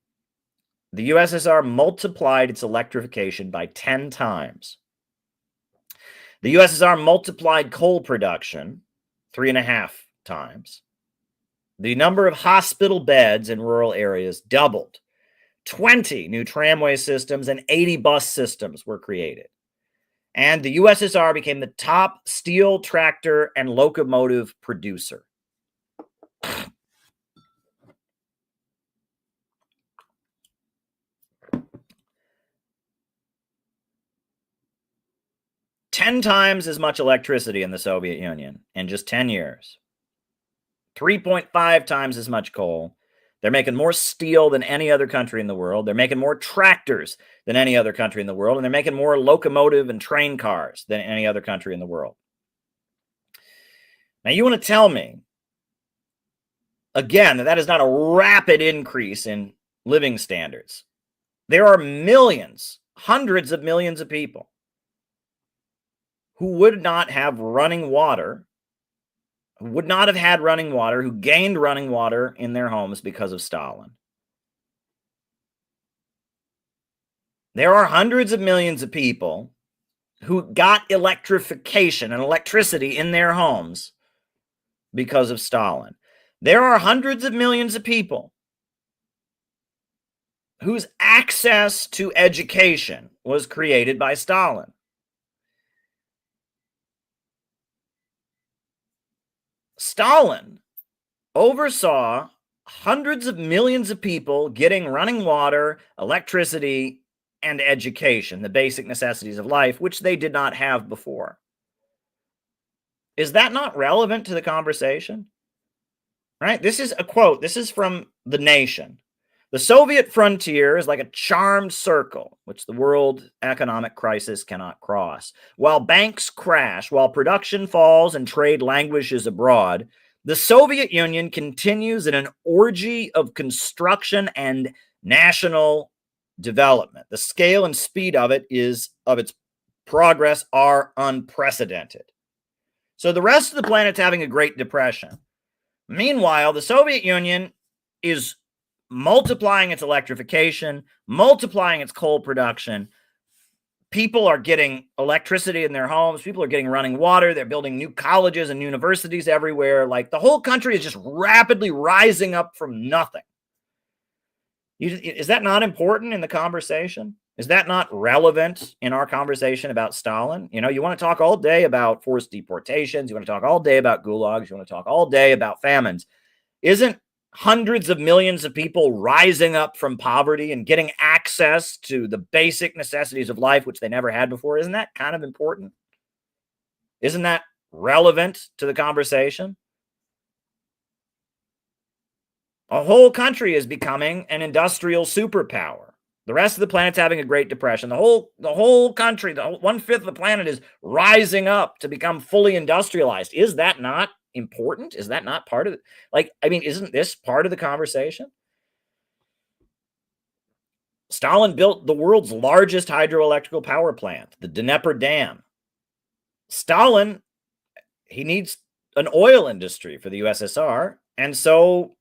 the USSR multiplied its electrification by 10 times. The USSR multiplied coal production 3.5 times. The number of hospital beds in rural areas doubled. 20 new tramway systems and 80 bus systems were created. And the USSR became the top steel, tractor, and locomotive producer. 10 times as much electricity in the Soviet Union in just 10 years. 3.5 times as much coal. They're making more steel than any other country in the world. They're making more tractors than any other country in the world. And they're making more locomotive and train cars than any other country in the world. Now, you want to tell me, again, that is not a rapid increase in living standards. There are millions, hundreds of millions of people who would not have running water, who would not have had running water, who gained running water in their homes because of Stalin. There are hundreds of millions of people who got electrification and electricity in their homes because of Stalin. There are hundreds of millions of people whose access to education was created by Stalin. Stalin oversaw hundreds of millions of people getting running water, electricity, and education, the basic necessities of life, which they did not have before. Is that not relevant to the conversation? Right? This is a quote. This is from The Nation. The Soviet frontier is like a charmed circle, which the world economic crisis cannot cross. While banks crash, while production falls and trade languishes abroad, the Soviet Union continues in an orgy of construction and national development. The scale and speed of its progress are unprecedented. So the rest of the planet's having a Great Depression. Meanwhile, the Soviet Union is multiplying its electrification, multiplying its coal production. People are getting electricity in their homes. People are getting running water. They're building new colleges and universities everywhere. Like, the whole country is just rapidly rising up from nothing. Is that not important in the conversation? Is that not relevant in our conversation about Stalin? You know, you want to talk all day about forced deportations. You want to talk all day about gulags. You want to talk all day about famines. Isn't hundreds of millions of people rising up from poverty and getting access to the basic necessities of life, which they never had before, isn't that kind of important? Isn't that relevant to the conversation? A whole country is becoming an industrial superpower. The rest of the planet's having a Great Depression. The whole country, the 1/5 of the planet is rising up to become fully industrialized. Is that not important? Is that not part of it? Like, I mean, isn't this part of the conversation? Stalin built the world's largest hydroelectrical power plant, the Dnieper Dam. Stalin, he needs an oil industry for the USSR. And so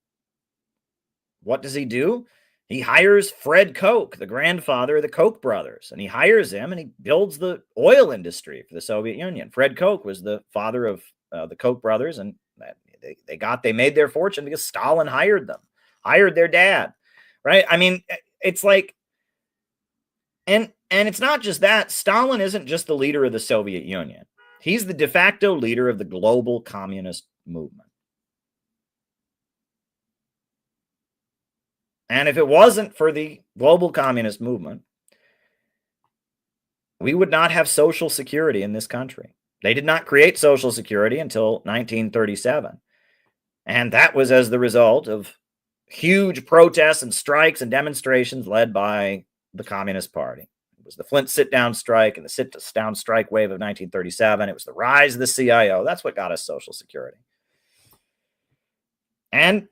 what does he do? He hires Fred Koch, the grandfather of the Koch brothers, and he hires him and he builds the oil industry for the Soviet Union. Fred Koch was the father of the Koch brothers, and they made their fortune because Stalin hired them, hired their dad, right? I mean, it's like, and it's not just that. Stalin isn't just the leader of the Soviet Union. He's the de facto leader of the global communist movement. And if it wasn't for the global communist movement, we would not have Social Security in this country. They did not create Social Security until 1937. And that was as the result of huge protests and strikes and demonstrations led by the Communist Party. It was the Flint sit-down strike and the sit-down strike wave of 1937. It was the rise of the CIO. That's what got us Social Security. And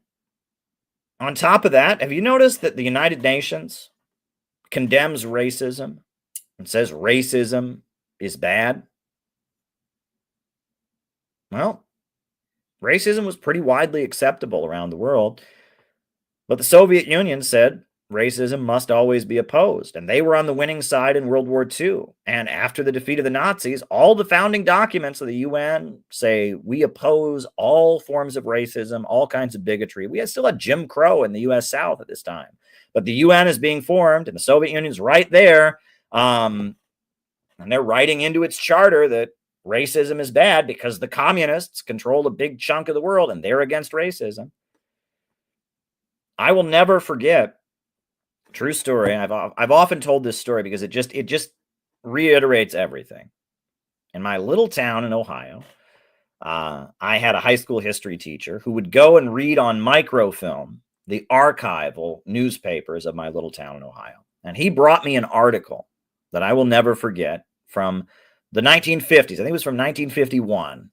on top of that, have you noticed that the United Nations condemns racism and says racism is bad? Well, racism was pretty widely acceptable around the world, but the Soviet Union said racism must always be opposed, and they were on the winning side in World War II. And after the defeat of the Nazis, all the founding documents of the UN say we oppose all forms of racism, all kinds of bigotry. We still had Jim Crow in the U.S. South at this time, but the UN is being formed, and the Soviet Union's right there, and they're writing into its charter that racism is bad because the communists control a big chunk of the world, and they're against racism. I will never forget. True story. I've often told this story because it just reiterates everything. In my little town in Ohio, I had a high school history teacher who would go and read on microfilm the archival newspapers of my little town in Ohio. And he brought me an article that I will never forget from the 1950s. I think it was from 1951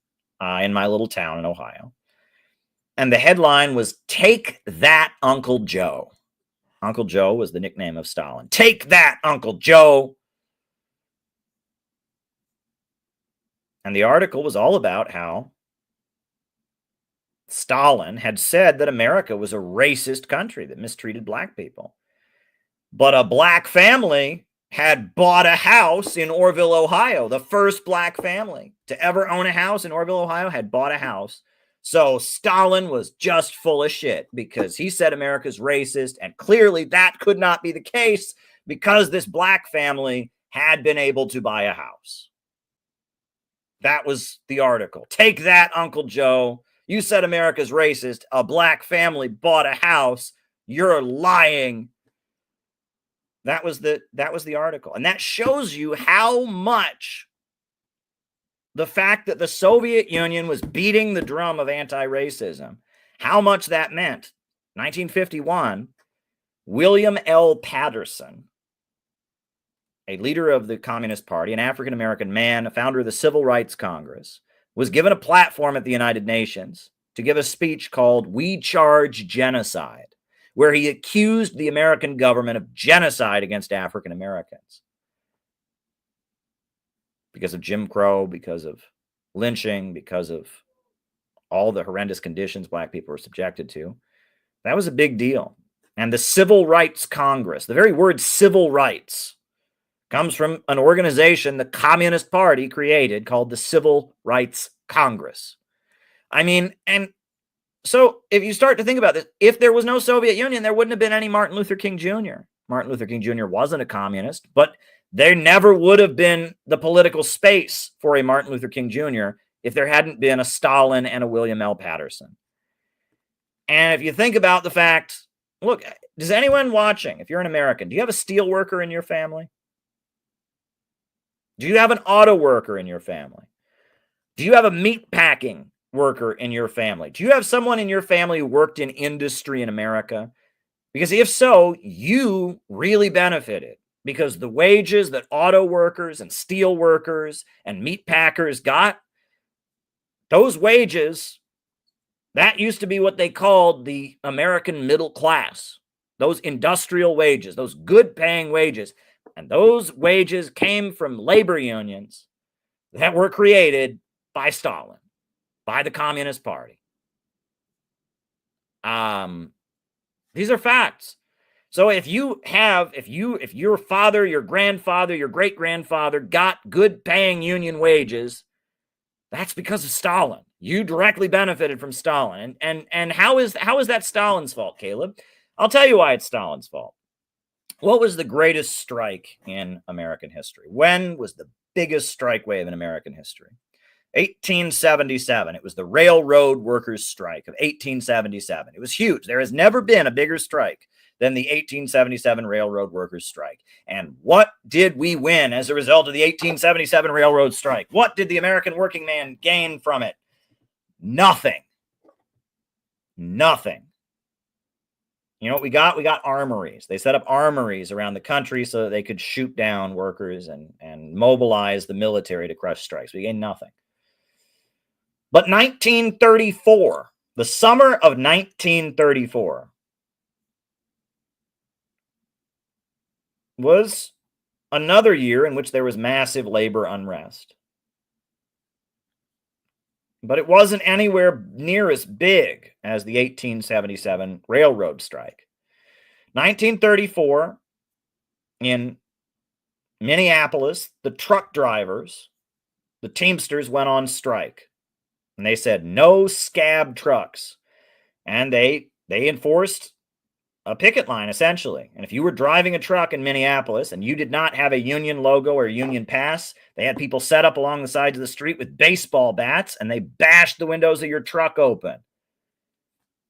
in my little town in Ohio. And the headline was, "Take That, Uncle Joe." Uncle Joe was the nickname of Stalin. Take that, Uncle Joe. And the article was all about how Stalin had said that America was a racist country that mistreated black people. But a black family had bought a house in Orville, Ohio. The first black family to ever own a house in Orville, Ohio had bought a house. So Stalin was just full of shit because he said America's racist, and clearly that could not be the case because this black family had been able to buy a house. That was the article. Take that, Uncle Joe. You said America's racist. A black family bought a house. You're lying. That was the article. And that shows you how much the fact that the Soviet Union was beating the drum of anti-racism, how much that meant. 1951, William L. Patterson, a leader of the Communist Party, an African-American man, a founder of the Civil Rights Congress, was given a platform at the United Nations to give a speech called "We Charge Genocide," where he accused the American government of genocide against African Americans. Because of Jim Crow, because of lynching, because of all the horrendous conditions black people were subjected to. That was a big deal. And the Civil Rights Congress, the very word civil rights, comes from an organization the Communist Party created called the Civil Rights Congress. I mean, and so if you start to think about this, if there was no Soviet Union, there wouldn't have been any Martin Luther King Jr. Martin Luther King Jr. wasn't a communist, but there never would have been the political space for a Martin Luther King Jr. if there hadn't been a Stalin and a William L. Patterson. And if you think about the fact, look, does anyone watching, if you're an American, do you have a steel worker in your family? Do you have an auto worker in your family? Do you have a meat packing worker in your family? Do you have someone in your family who worked in industry in America? Because if so, you really benefited, because the wages that auto workers and steel workers and meat packers got, those wages, that used to be what they called the American middle class. Those industrial wages, those good paying wages. And those wages came from labor unions that were created by Stalin, by the Communist Party. These are facts. So if your father, your grandfather, your great-grandfather got good paying union wages, that's because of Stalin. You directly benefited from Stalin. And how is that Stalin's fault, Caleb? I'll tell you why it's Stalin's fault. What was the greatest strike in American history? When was the biggest strike wave in American history? 1877. It was the Railroad Workers' Strike of 1877. It was huge. There has never been a bigger strike than the 1877 Railroad Workers' Strike. And what did we win as a result of the 1877 Railroad Strike? What did the American working man gain from it? Nothing. Nothing. You know what we got? We got armories. They set up armories around the country so that they could shoot down workers and mobilize the military to crush strikes. We gained nothing. But 1934, the summer of 1934, was another year in which there was massive labor unrest. But it wasn't anywhere near as big as the 1877 railroad strike. 1934, in Minneapolis, the truck drivers, the Teamsters, went on strike. And they said, no scab trucks. And they enforced a picket line, essentially. And if you were driving a truck in Minneapolis and you did not have a union logo or a union pass, they had people set up along the sides of the street with baseball bats, and they bashed the windows of your truck open.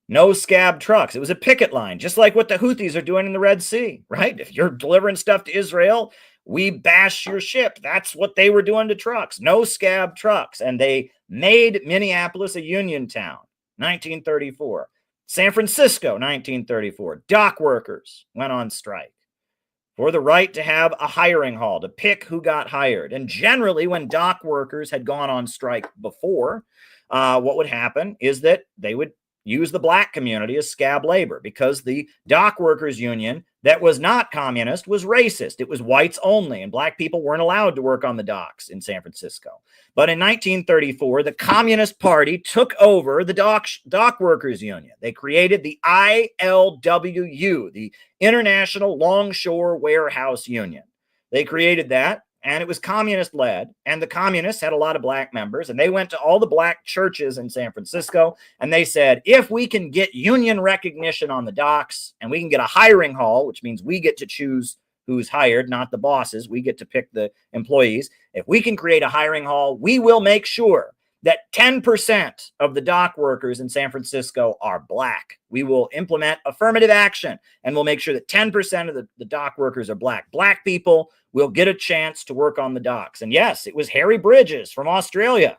No scab trucks. It was a picket line, just like what the Houthis are doing in the Red Sea, right? If you're delivering stuff to Israel, we bash your ship. That's what they were doing to trucks. No scab trucks. And they made Minneapolis a union town, 1934. San Francisco, 1934. Dock workers went on strike for the right to have a hiring hall, to pick who got hired. And generally, when dock workers had gone on strike before, what would happen is that they would use the black community as scab labor, because the dock workers union that was not communist was racist. It was whites only, and black people weren't allowed to work on the docks in San Francisco. But in 1934, the Communist Party took over the dock workers union. They created the ILWU, the International Longshore Warehouse Union. They created that, and it was communist-led, and the communists had a lot of black members, and they went to all the black churches in San Francisco, and they said, if we can get union recognition on the docks, and we can get a hiring hall, which means we get to choose who's hired, not the bosses, we get to pick the employees. If we can create a hiring hall, we will make sure that 10% of the dock workers in San Francisco are black. We will implement affirmative action, and we'll make sure that 10% of the dock workers are black. Black people will get a chance to work on the docks. And yes, it was Harry Bridges from Australia,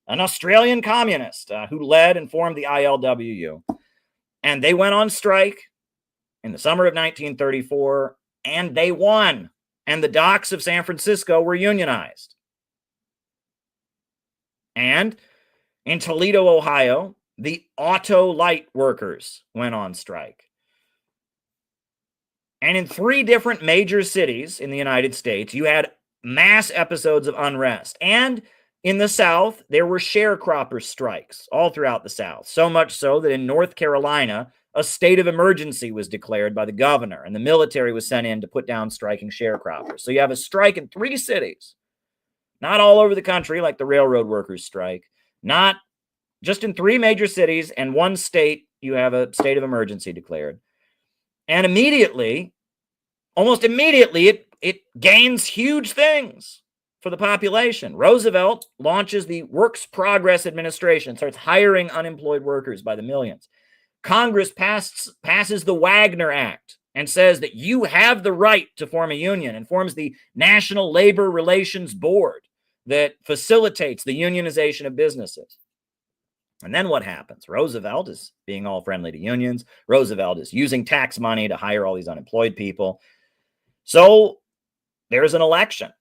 an Australian communist who led and formed the ILWU. And they went on strike in the summer of 1934, and they won. And the docks of San Francisco were unionized. And in Toledo, Ohio, the auto light workers went on strike. And in 3 different major cities in the United States, you had mass episodes of unrest. And in the South, there were sharecropper strikes all throughout the South. So much so that in North Carolina, a state of emergency was declared by the governor, and the military was sent in to put down striking sharecroppers. So you have a strike in 3 cities, not all over the country like the railroad workers strike, not just in 3 major cities and 1 state, you have a state of emergency declared. And immediately, almost immediately it gains huge things for the population. Roosevelt launches the Works Progress Administration, starts hiring unemployed workers by the millions. Congress passes the Wagner Act and says that you have the right to form a union, and forms the National Labor Relations Board that facilitates the unionization of businesses. And then what happens? Roosevelt is being all friendly to unions. Roosevelt is using tax money to hire all these unemployed people. So there's an election.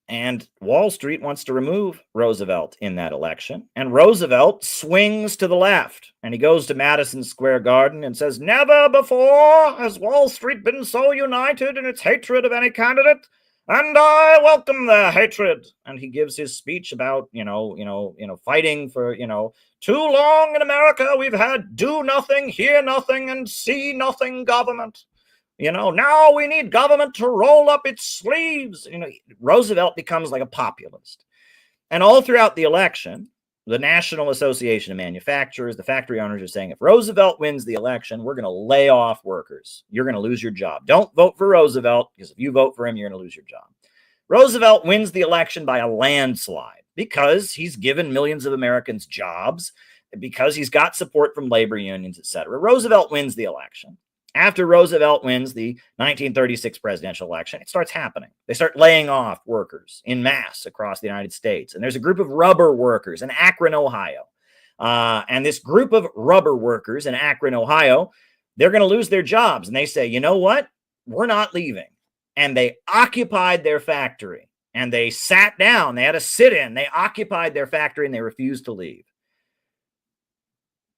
And Wall Street wants to remove Roosevelt in that election. And Roosevelt swings to the left. And he goes to Madison Square Garden and says, "Never before has Wall Street been so united in its hatred of any candidate. And I welcome their hatred." And he gives his speech about, fighting for, too long in America we've had do nothing, hear nothing, and see nothing government. Now we need government to roll up its sleeves. Roosevelt becomes like a populist. And all throughout the election, the National Association of Manufacturers, the factory owners are saying, if Roosevelt wins the election, we're going to lay off workers. You're going to lose your job. Don't vote for Roosevelt, because if you vote for him, you're going to lose your job. Roosevelt wins the election by a landslide because he's given millions of Americans jobs, because he's got support from labor unions, etc. Roosevelt wins the election. After Roosevelt wins the 1936 presidential election, it starts happening. They start laying off workers in mass across the United States. And there's a group of rubber workers in Akron, Ohio. And this group of rubber workers in Akron, Ohio, they're going to lose their jobs. And they say, you know what? We're not leaving. And they occupied their factory. And they sat down. They had a sit-in. They occupied their factory and they refused to leave.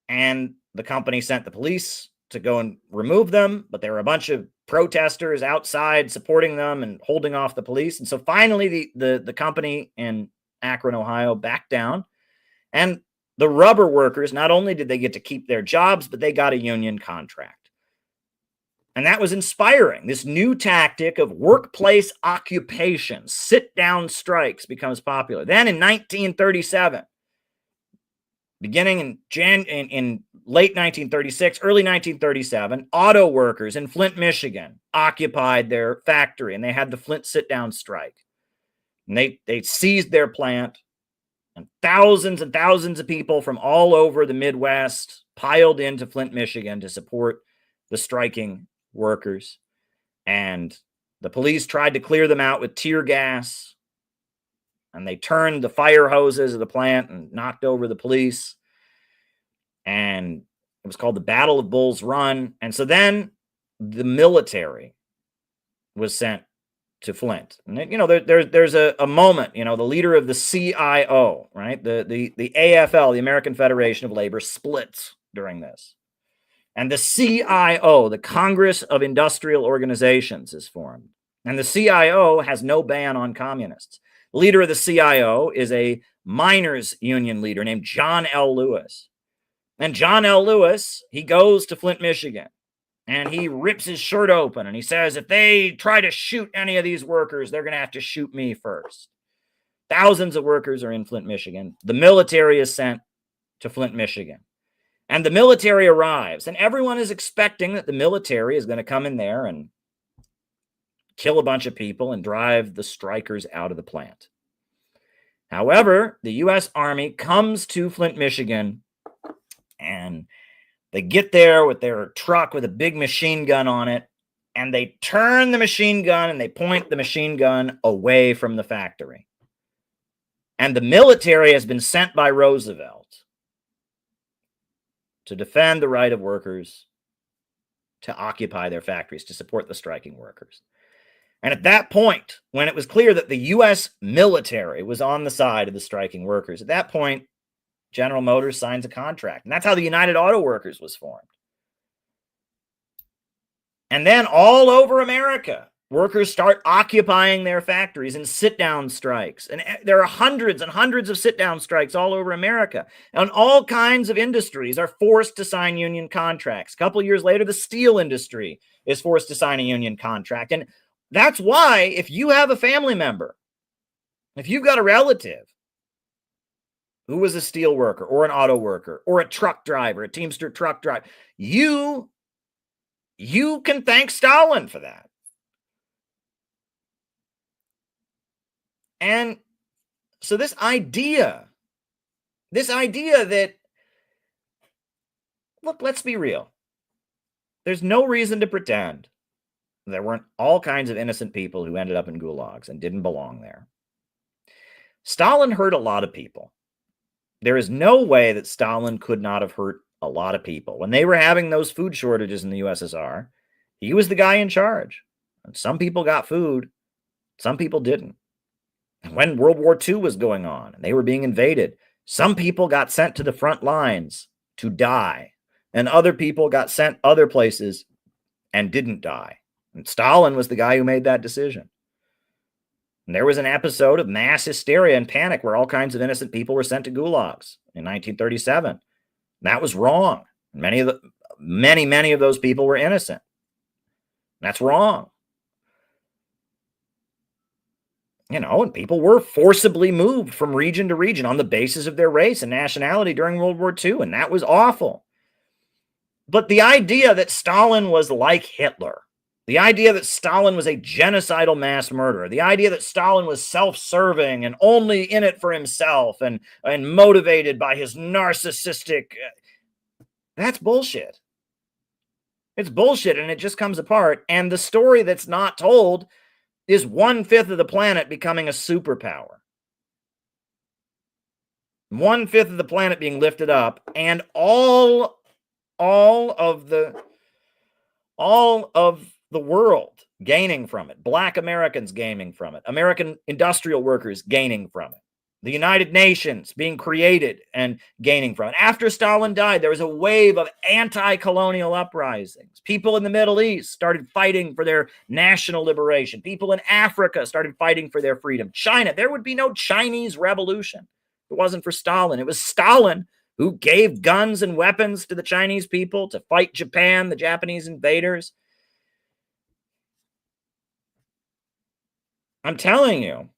And the company sent the police to go and remove them, but there were a bunch of protesters outside supporting them and holding off the police. And so finally the company in Akron, Ohio backed down, and the rubber workers, not only did they get to keep their jobs, but they got a union contract. And that was inspiring. This new tactic of workplace occupation, sit-down strikes, becomes popular. Then in 1937, beginning in late 1936, early 1937, auto workers in Flint, Michigan occupied their factory, and they had the Flint sit-down strike. And they seized their plant, and thousands of people from all over the Midwest piled into Flint, Michigan to support the striking workers. And the police tried to clear them out with tear gas, and they turned the fire hoses of the plant and knocked over the police. And it was called the Battle of Bull's Run. And so then the military was sent to Flint. And there's a moment, the leader of the CIO, right? The AFL, the American Federation of Labor, splits during this. And the CIO, the Congress of Industrial Organizations, is formed. And the CIO has no ban on communists. The leader of the CIO is a miners' union leader named John L. Lewis. And John L. Lewis, he goes to Flint, Michigan, and he rips his shirt open, and he says, if they try to shoot any of these workers, they're going to have to shoot me first. Thousands of workers are in Flint, Michigan. The military is sent to Flint, Michigan. And the military arrives, and everyone is expecting that the military is going to come in there and kill a bunch of people and drive the strikers out of the plant. However, the U.S. Army comes to Flint, Michigan, and they get there with their truck with a big machine gun on it, and they turn the machine gun and they point the machine gun away from the factory. And the military has been sent by Roosevelt to defend the right of workers to occupy their factories, to support the striking workers. And at that point, when it was clear that the U.S. military was on the side of the striking workers, at that point, General Motors signs a contract. And that's how the United Auto Workers was formed. And then all over America, workers start occupying their factories in sit-down strikes. And there are hundreds and hundreds of sit-down strikes all over America. And all kinds of industries are forced to sign union contracts. A couple of years later, the steel industry is forced to sign a union contract. And that's why, if you have a family member, if you've got a relative who was a steel worker or an auto worker or a truck driver, a Teamster truck driver, you you can thank Stalin for that. And so this idea that, look, let's be real. There's no reason to pretend there weren't all kinds of innocent people who ended up in gulags and didn't belong there. Stalin hurt a lot of people. There is no way that Stalin could not have hurt a lot of people. When they were having those food shortages in the USSR, he was the guy in charge. And some people got food, some people didn't. And when World War II was going on and they were being invaded, some people got sent to the front lines to die, and other people got sent other places and didn't die. And Stalin was the guy who made that decision. And there was an episode of mass hysteria and panic where all kinds of innocent people were sent to gulags in 1937. That was wrong. Many of those people were innocent. That's wrong. And people were forcibly moved from region to region on the basis of their race and nationality during World War II, and that was awful. But the idea that Stalin was like Hitler, the idea that Stalin was a genocidal mass murderer, the idea that Stalin was self-serving and only in it for himself and motivated by his narcissistic, that's bullshit. It's bullshit, and it just comes apart. And the story that's not told is 1/5 of the planet becoming a superpower. 1/5 of the planet being lifted up, and all of the world gaining from it. Black Americans gaining from it. American industrial workers gaining from it. The United Nations being created and gaining from it. After Stalin died, there was a wave of anti-colonial uprisings. People in the Middle East started fighting for their national liberation. People in Africa started fighting for their freedom. China, there would be no Chinese revolution if it wasn't for Stalin. It was Stalin who gave guns and weapons to the Chinese people to fight Japan, the Japanese invaders. I'm telling you,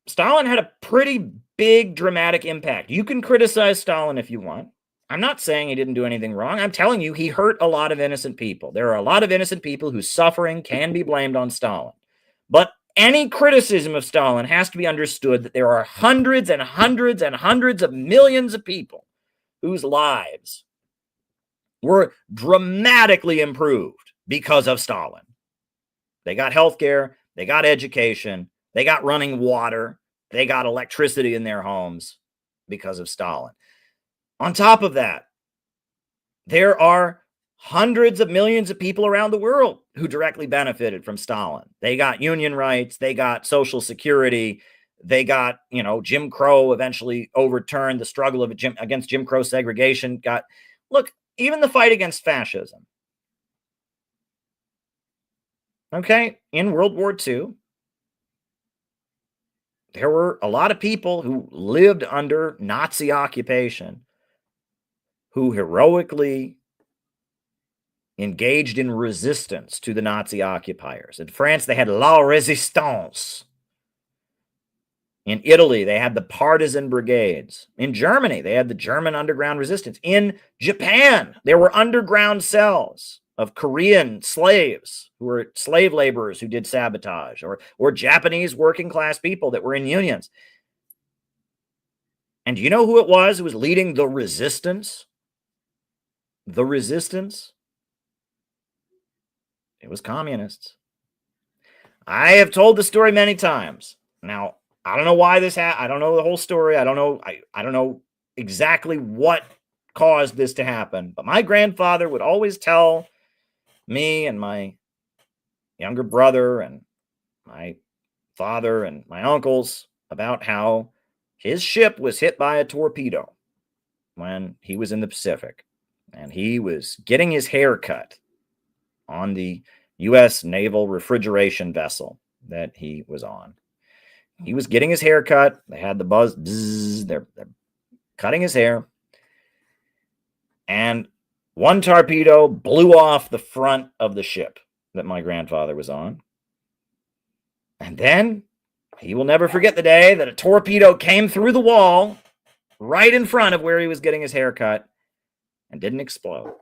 Stalin had a pretty big dramatic impact. You can criticize Stalin if you want. I'm not saying he didn't do anything wrong. I'm telling you, he hurt a lot of innocent people. There are a lot of innocent people whose suffering can be blamed on Stalin. But any criticism of Stalin has to be understood that there are hundreds and hundreds and hundreds of millions of people whose lives were dramatically improved because of Stalin. They got healthcare, they got education, they got running water, they got electricity in their homes because of Stalin. On top of that, there are hundreds of millions of people around the world who directly benefited from Stalin. They got union rights, they got Social Security, they got, Jim Crow eventually overturned. The struggle against Jim Crow segregation look, even the fight against fascism. Okay, in World War II, there were a lot of people who lived under Nazi occupation who heroically engaged in resistance to the Nazi occupiers. In France, they had La Resistance. In Italy, they had the partisan brigades. In Germany, they had the German underground resistance. In Japan, there were underground cells of Korean slaves who were slave laborers who did sabotage, or Japanese working class people that were in unions. And do you know who it was who was leading the resistance? The resistance? It was communists. I have told the story many times. Now, I don't know why this happened. I don't know the whole story. I don't know. I don't know exactly what caused this to happen. But my grandfather would always tell me and my younger brother and my father and my uncles about how his ship was hit by a torpedo when he was in the Pacific. And he was getting his hair cut on the U.S. naval refrigeration vessel that he was on. He was getting his hair cut. They had the buzz. They're cutting his hair. And one torpedo blew off the front of the ship that my grandfather was on. And then he will never forget the day that a torpedo came through the wall right in front of where he was getting his hair cut and didn't explode.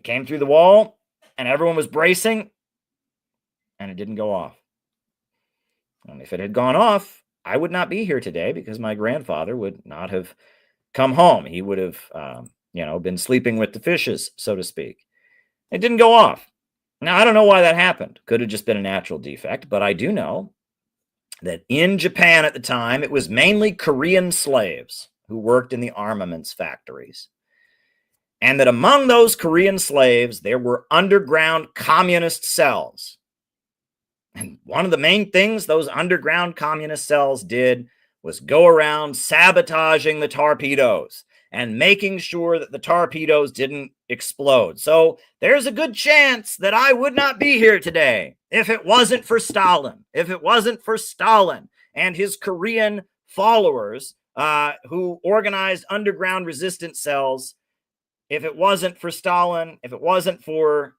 It came through the wall, and everyone was bracing, and it didn't go off. And if it had gone off, I would not be here today because my grandfather would not have come home. He would have, been sleeping with the fishes, so to speak. It didn't go off. Now, I don't know why that happened. Could have just been a natural defect, but I do know that in Japan at the time, it was mainly Korean slaves who worked in the armaments factories. And that among those Korean slaves, there were underground communist cells. And one of the main things those underground communist cells did was go around sabotaging the torpedoes and making sure that the torpedoes didn't explode. So there's a good chance that I would not be here today if it wasn't for Stalin, and his Korean followers who organized underground resistance cells. If it wasn't for Stalin, if it wasn't for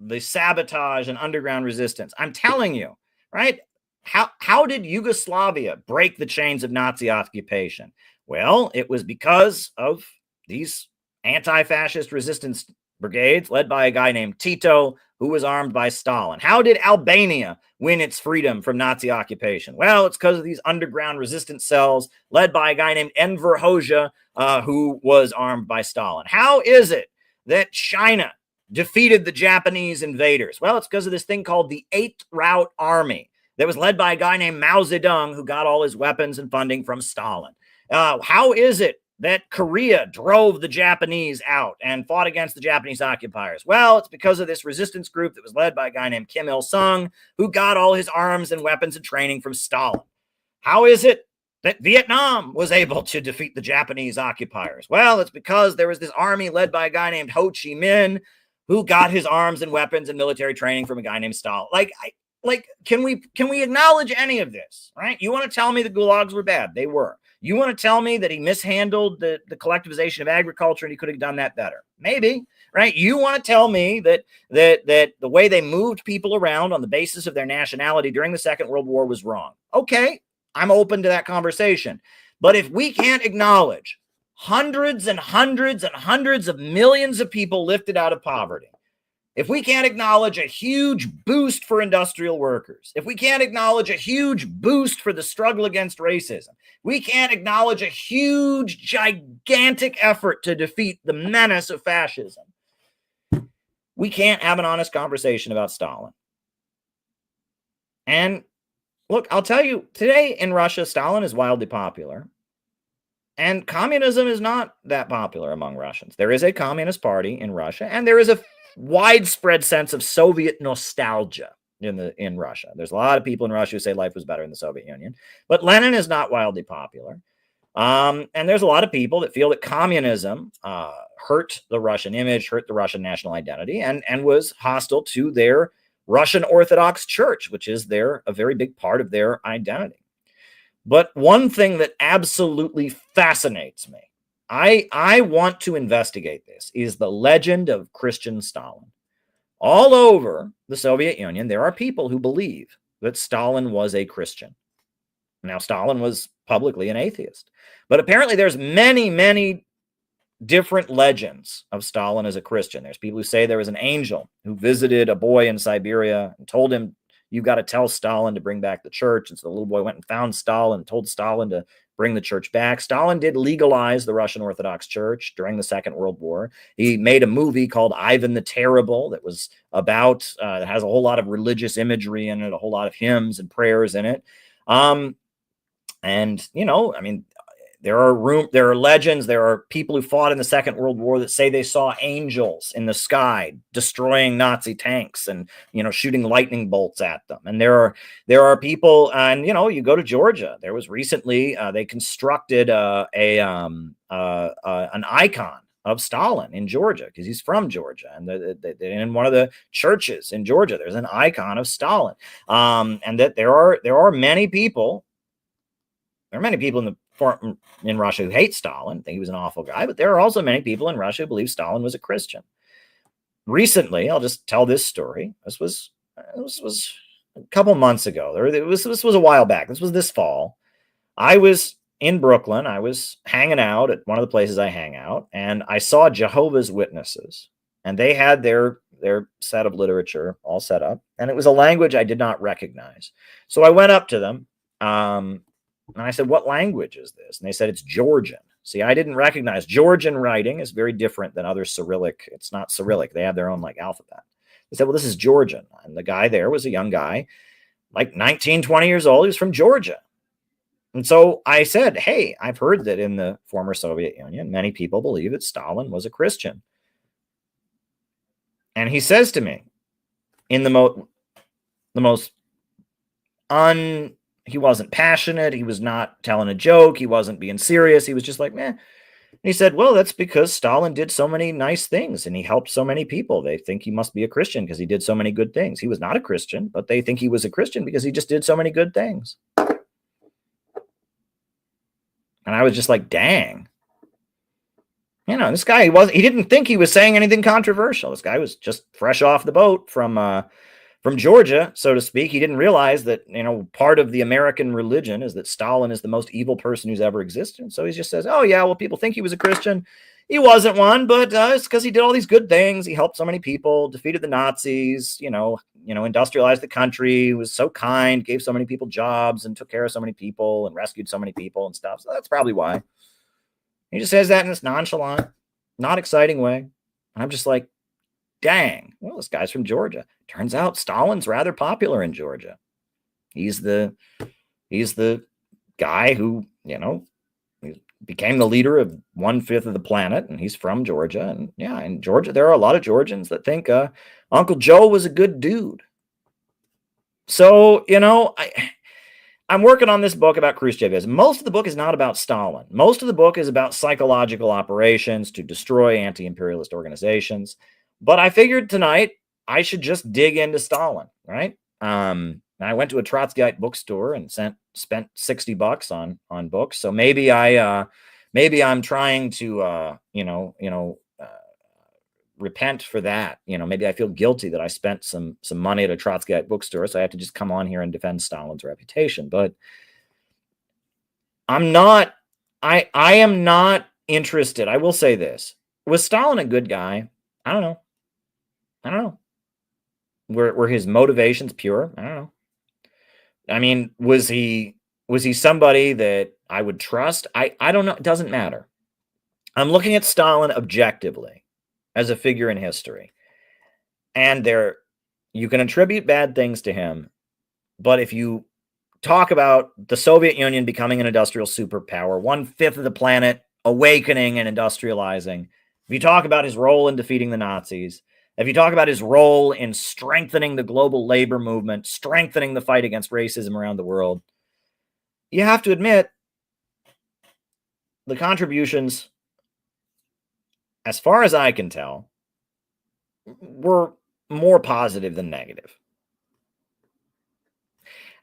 the sabotage and underground resistance, I'm telling you, right? How did Yugoslavia break the chains of Nazi occupation? Well, it was because of these anti-fascist resistance brigades led by a guy named Tito, who was armed by Stalin. How did Albania win its freedom from Nazi occupation? Well, it's because of these underground resistance cells led by a guy named Enver Hoxha, who was armed by Stalin. How is it that China defeated the Japanese invaders? Well, it's because of this thing called the Eighth Route Army that was led by a guy named Mao Zedong, who got all his weapons and funding from Stalin. How is it that Korea drove the Japanese out and fought against the Japanese occupiers? Well, it's because of this resistance group that was led by a guy named Kim Il-sung, who got all his arms and weapons and training from Stalin. How is it that Vietnam was able to defeat the Japanese occupiers? Well, it's because there was this army led by a guy named Ho Chi Minh, who got his arms and weapons and military training from a guy named Stalin. Can we acknowledge any of this, right? You want to tell me the gulags were bad? They were. You want to tell me that he mishandled the collectivization of agriculture and he could have done that better? Maybe, right? You want to tell me that the way they moved people around on the basis of their nationality during the Second World War was wrong. Okay, I'm open to that conversation. But if we can't acknowledge hundreds and hundreds and hundreds of millions of people lifted out of poverty, if we can't acknowledge a huge boost for industrial workers, if we can't acknowledge a huge boost for the struggle against racism, we can't acknowledge a huge, gigantic effort to defeat the menace of fascism, we can't have an honest conversation about Stalin. And look, I'll tell you, today in Russia, Stalin is wildly popular. And communism is not that popular among Russians. There is a communist party in Russia, and there is a widespread sense of Soviet nostalgia in Russia. There's a lot of people in Russia who say life was better in the Soviet Union, but Lenin is not wildly popular. And there's a lot of people that feel that communism hurt the Russian image, hurt the Russian national identity, and was hostile to their Russian Orthodox Church, which is a very big part of their identity. But one thing that absolutely fascinates me, I want to investigate this, is the legend of Christian Stalin. All over the Soviet Union, there are people who believe that Stalin was a Christian. Now, Stalin was publicly an atheist, but apparently there's many, many different legends of Stalin as a Christian. There's people who say there was an angel who visited a boy in Siberia and told him, "You've got to tell Stalin to bring back the church." And so the little boy went and found Stalin and told Stalin to bring the church back. Stalin did legalize the Russian Orthodox Church during the Second World War. He made a movie called Ivan the Terrible that was about, that has a whole lot of religious imagery in it, a whole lot of hymns and prayers in it. There are legends, there are people who fought in the Second World War that say they saw angels in the sky destroying Nazi tanks and, shooting lightning bolts at them. And there are people, and, you go to Georgia. There was recently, they constructed an icon of Stalin in Georgia because he's from Georgia. And in one of the churches in Georgia, there's an icon of Stalin. And that there are many people. There are many people in Russia who hate Stalin, think he was an awful guy, but there are also many people in Russia who believe Stalin was a Christian. Recently, I'll just tell this story. This was a couple months ago. This was a while back. This was this fall. I was in Brooklyn. I was hanging out at one of the places I hang out, and I saw Jehovah's Witnesses and they had their set of literature all set up, and it was a language I did not recognize. So I went up to them, and I said, "What language is this?" And they said, "It's Georgian." See, I didn't recognize Georgian writing is very different than other Cyrillic. It's not Cyrillic. They have their own like alphabet. They said, "Well, this is Georgian." And the guy there was a young guy, like 19, 20 years old. He was from Georgia. And so I said, "Hey, I've heard that in the former Soviet Union, many people believe that Stalin was a Christian." And he says to me, in the most he wasn't passionate. He was not telling a joke. He wasn't being serious. He was just like, meh. And he said, "Well, that's because Stalin did so many nice things and he helped so many people. They think he must be a Christian because he did so many good things. He was not a Christian, but they think he was a Christian because he just did so many good things." And I was just like, dang. You know, this guy, he didn't think he was saying anything controversial. This guy was just fresh off the boat from Georgia, so to speak. He didn't realize that, you know, part of the American religion is that Stalin is the most evil person who's ever existed. So he just says, "Oh yeah, well, people think he was a Christian. He wasn't one, but it's because he did all these good things. He helped so many people, defeated the Nazis, industrialized the country, was so kind, gave so many people jobs and took care of so many people and rescued so many people and stuff." So that's probably why. He just says that in this nonchalant, not exciting way. And I'm just like, dang, well, this guy's from Georgia. Turns out Stalin's rather popular in Georgia. He's the guy who, became the leader of 1/5 of the planet, and he's from Georgia. And yeah, in Georgia, there are a lot of Georgians that think Uncle Joe was a good dude. So, I'm working on this book about Khrushchevism. Most of the book is not about Stalin. Most of the book is about psychological operations to destroy anti-imperialist organizations. But I figured tonight I should just dig into Stalin, right? I went to a Trotskyite bookstore and spent $60 on books. So maybe I'm trying to repent for that. Maybe I feel guilty that I spent some money at a Trotskyite bookstore, so I have to just come on here and defend Stalin's reputation. But I am not interested. I will say this. Was Stalin a good guy? I don't know. Were his motivations pure? I don't know. I mean, was he somebody that I would trust? I don't know. It doesn't matter. I'm looking at Stalin objectively as a figure in history. And you can attribute bad things to him, but if you talk about the Soviet Union becoming an industrial superpower, 1/5 of the planet awakening and industrializing, if you talk about his role in defeating the Nazis, if you talk about his role in strengthening the global labor movement, strengthening the fight against racism around the world, you have to admit the contributions, as far as I can tell, were more positive than negative.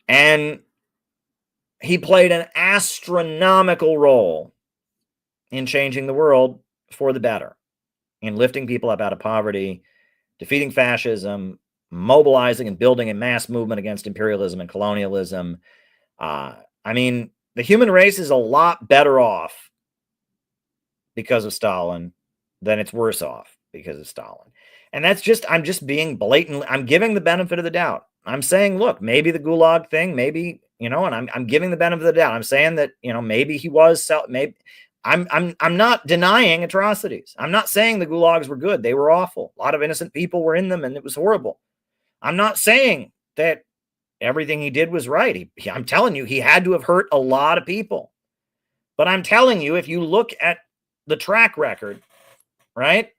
And he played an astronomical role in changing the world for the better, in lifting people up out of poverty, defeating fascism, mobilizing and building a mass movement against imperialism and colonialism. I mean, the human race is a lot better off because of Stalin than it's worse off because of Stalin. And I'm just being blatant. I'm giving the benefit of the doubt. I'm saying, look, maybe the Gulag thing, maybe, and I'm giving the benefit of the doubt. I'm saying that, maybe he was, maybe I'm not denying atrocities. I'm not saying the Gulags were good. They were awful. A lot of innocent people were in them and it was horrible. I'm not saying that everything he did was right. I'm telling you, he had to have hurt a lot of people. But I'm telling you, if you look at the track record, right?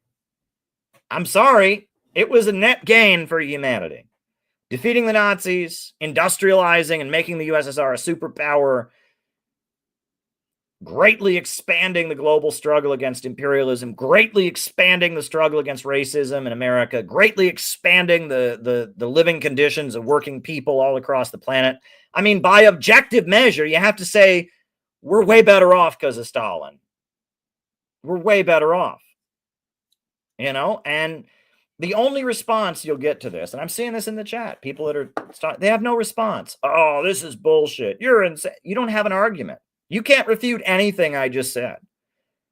I'm sorry, it was a net gain for humanity. Defeating the Nazis, industrializing and making the USSR a superpower, greatly expanding the global struggle against imperialism, greatly expanding the struggle against racism in America, greatly expanding the living conditions of working people all across the planet. I mean, by objective measure, you have to say we're way better off because of Stalin. We're way better off. And the only response you'll get to this, and I'm seeing this in the chat, people that they have no response. Oh, this is bullshit. You're insane. You don't have an argument. You can't refute anything I just said.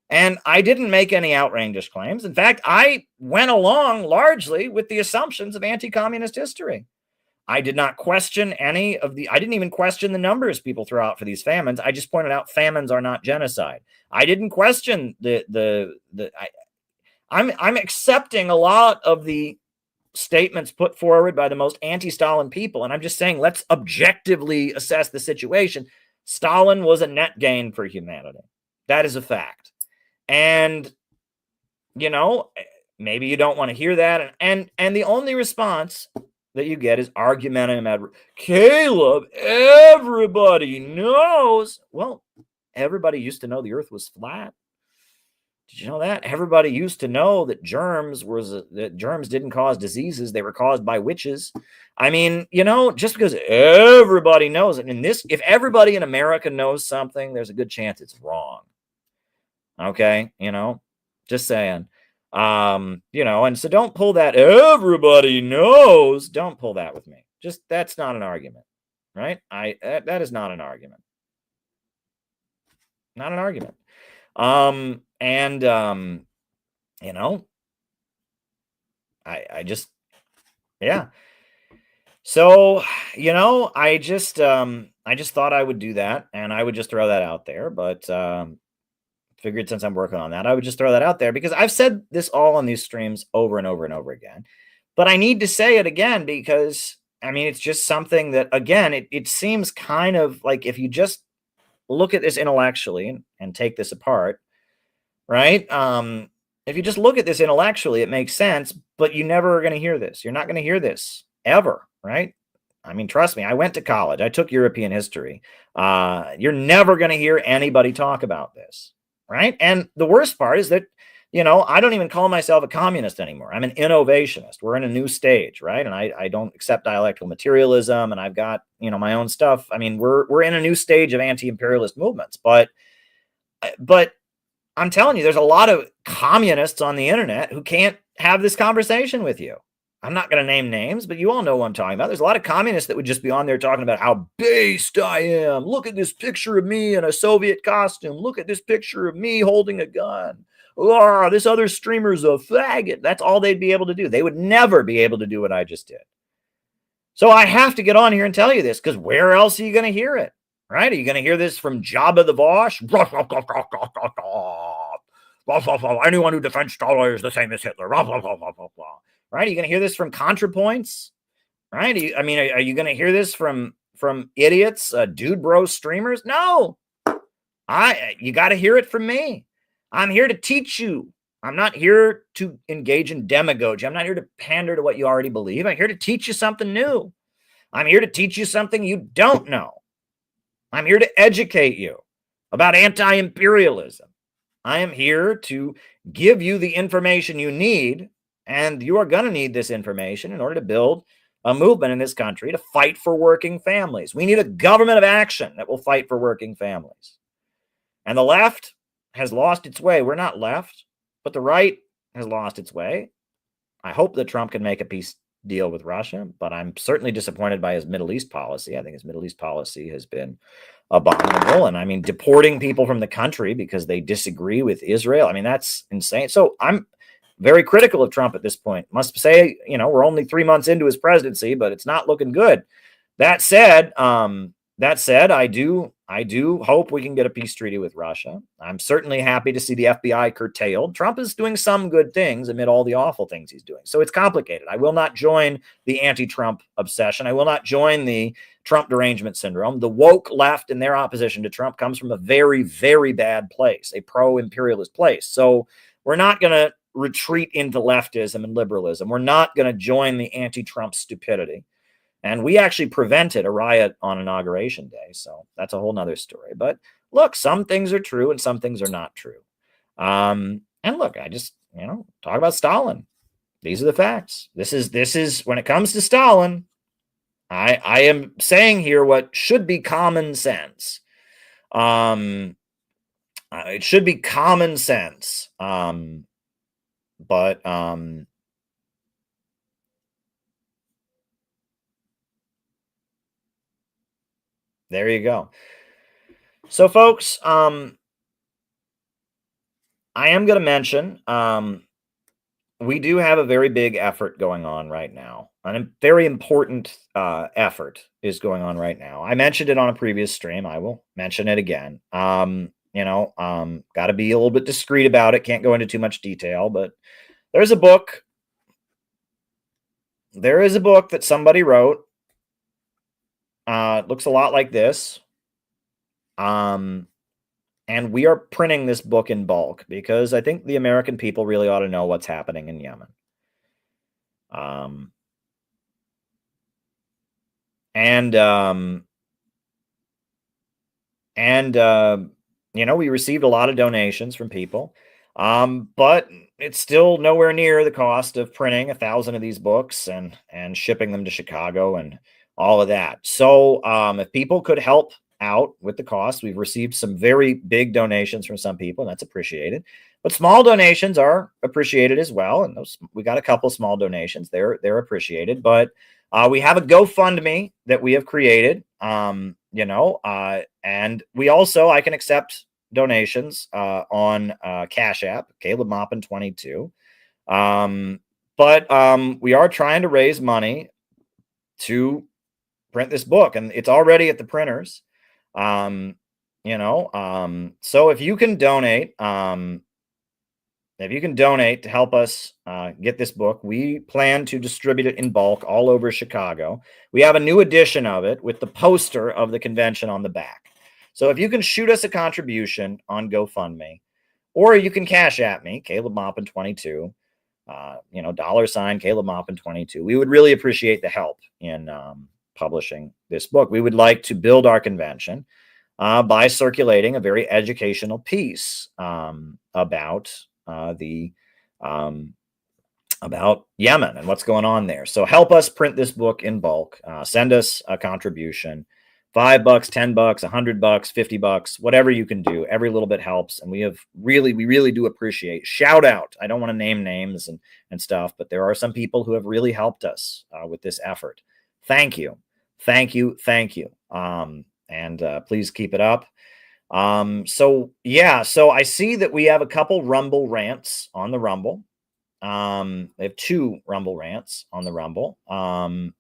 And I didn't make any outlandish claims. In fact, I went along largely with the assumptions of anti-communist history. I did not question I didn't even question the numbers people throw out for these famines. I just pointed out famines are not genocide. I didn't question I'm accepting a lot of the statements put forward by the most anti-Stalin people. And I'm just saying, let's objectively assess the situation. Stalin was a net gain for humanity. That is a fact. And, maybe you don't want to hear that. And the only response that you get is argumentative. Caleb, everybody knows. Well, everybody used to know the earth was flat. Did you know that? Everybody used to know that germs didn't cause diseases. They were caused by witches. I mean, just because everybody knows it, and if everybody in America knows something, there's a good chance it's wrong. Okay, just saying. And so don't pull that everybody knows. Don't pull that with me. That's not an argument, right? That is not an argument. Not an argument. I just, yeah. So, I just thought I would do that, and I would just throw that out there, but figured since I'm working on that, I would just throw that out there because I've said this all on these streams over and over and over again, but I need to say it again because it's just something that, again, it seems kind of like if you just look at this intellectually and take this apart, right? If you just look at this intellectually, it makes sense, but you never are going to hear this. You're not going to hear this ever, right? Trust me, I went to college. I took European history. You're never going to hear anybody talk about this, right? And the worst part is that, I don't even call myself a communist anymore. I'm an innovationist. We're in a new stage, right? And I don't accept dialectical materialism, and I've got, my own stuff. We're in a new stage of anti-imperialist movements, but I'm telling you, there's a lot of communists on the internet who can't have this conversation with you. I'm not going to name names, but you all know what I'm talking about. There's a lot of communists that would just be on there talking about how based I am. Look at this picture of me in a Soviet costume. Look at this picture of me holding a gun. Oh, this other streamer's a faggot. That's all they'd be able to do. They would never be able to do what I just did. So I have to get on here and tell you this because where else are you going to hear it? Right? Are you going to hear this from Jabba the Bosch? Anyone who defends Stalin is the same as Hitler. Right? Are you going to hear this from ContraPoints? Right? Are you going to hear this from idiots, dude bro streamers? No. You got to hear it from me. I'm here to teach you. I'm not here to engage in demagogy. I'm not here to pander to what you already believe. I'm here to teach you something new. I'm here to teach you something you don't know. I'm here to educate you about anti-imperialism. I am here to give you the information you need, and you are going to need this information in order to build a movement in this country to fight for working families. We need a government of action that will fight for working families. And the left has lost its way. We're not left, but the right has lost its way. I hope that Trump can make a peace deal with Russia, but I'm certainly disappointed by his Middle East policy. I think his Middle East policy has been abominable. And deporting people from the country because they disagree with Israel. That's insane. So I'm very critical of Trump at this point. Must say, we're only 3 months into his presidency, but it's not looking good. That said, I do hope we can get a peace treaty with Russia. I'm certainly happy to see the FBI curtailed. Trump is doing some good things amid all the awful things he's doing. So it's complicated. I will not join the anti-Trump obsession. I will not join the Trump derangement syndrome. The woke left in their opposition to Trump comes from a very, very bad place, a pro-imperialist place. So we're not going to retreat into leftism and liberalism. We're not going to join the anti-Trump stupidity. And we actually prevented a riot on Inauguration Day. So that's a whole nother story. But look, some things are true and some things are not true. And look, I just, talk about Stalin. These are the facts. This is when it comes to Stalin, I am saying here what should be common sense. It should be common sense. But there you go. So folks, I am going to mention we do have a very big effort going on right now. A very important effort is going on right now. I mentioned it on a previous stream. I will mention it again. Got to be a little bit discreet about it. Can't go into too much detail, but there's a book. There is a book that somebody wrote. It looks a lot like this. And we are printing this book in bulk because I think the American people really ought to know what's happening in Yemen. We received a lot of donations from people, but it's still nowhere near the cost of printing 1,000 of these books and shipping them to Chicago and all of that. So if people could help out with the cost, we've received some very big donations from some people, and that's appreciated. But small donations are appreciated as well, and we got a couple small donations. They're appreciated, but we have a GoFundMe that we have created. And we also, I can accept donations on Cash App, Caleb Maupin 22. But we are trying to raise money to print this book, and it's already at the printers. So if you can donate, to help us get this book, we plan to distribute it in bulk all over Chicago. We have a new edition of it with the poster of the convention on the back. So if you can shoot us a contribution on GoFundMe, or you can Cash App me, Caleb Maupin 22, $ Caleb Maupin 22. We would really appreciate the help in publishing this book. We would like to build our convention by circulating a very educational piece about Yemen and what's going on there. So help us print this book in bulk. Send us a contribution, $5, $10, $100, $50, whatever you can do. Every little bit helps, and we really do appreciate. Shout out. I don't want to name names and stuff, but there are some people who have really helped us with this effort. Thank you. And please keep it up. So I see that we have a couple Rumble rants on the Rumble. They have 2 Rumble rants on the Rumble. So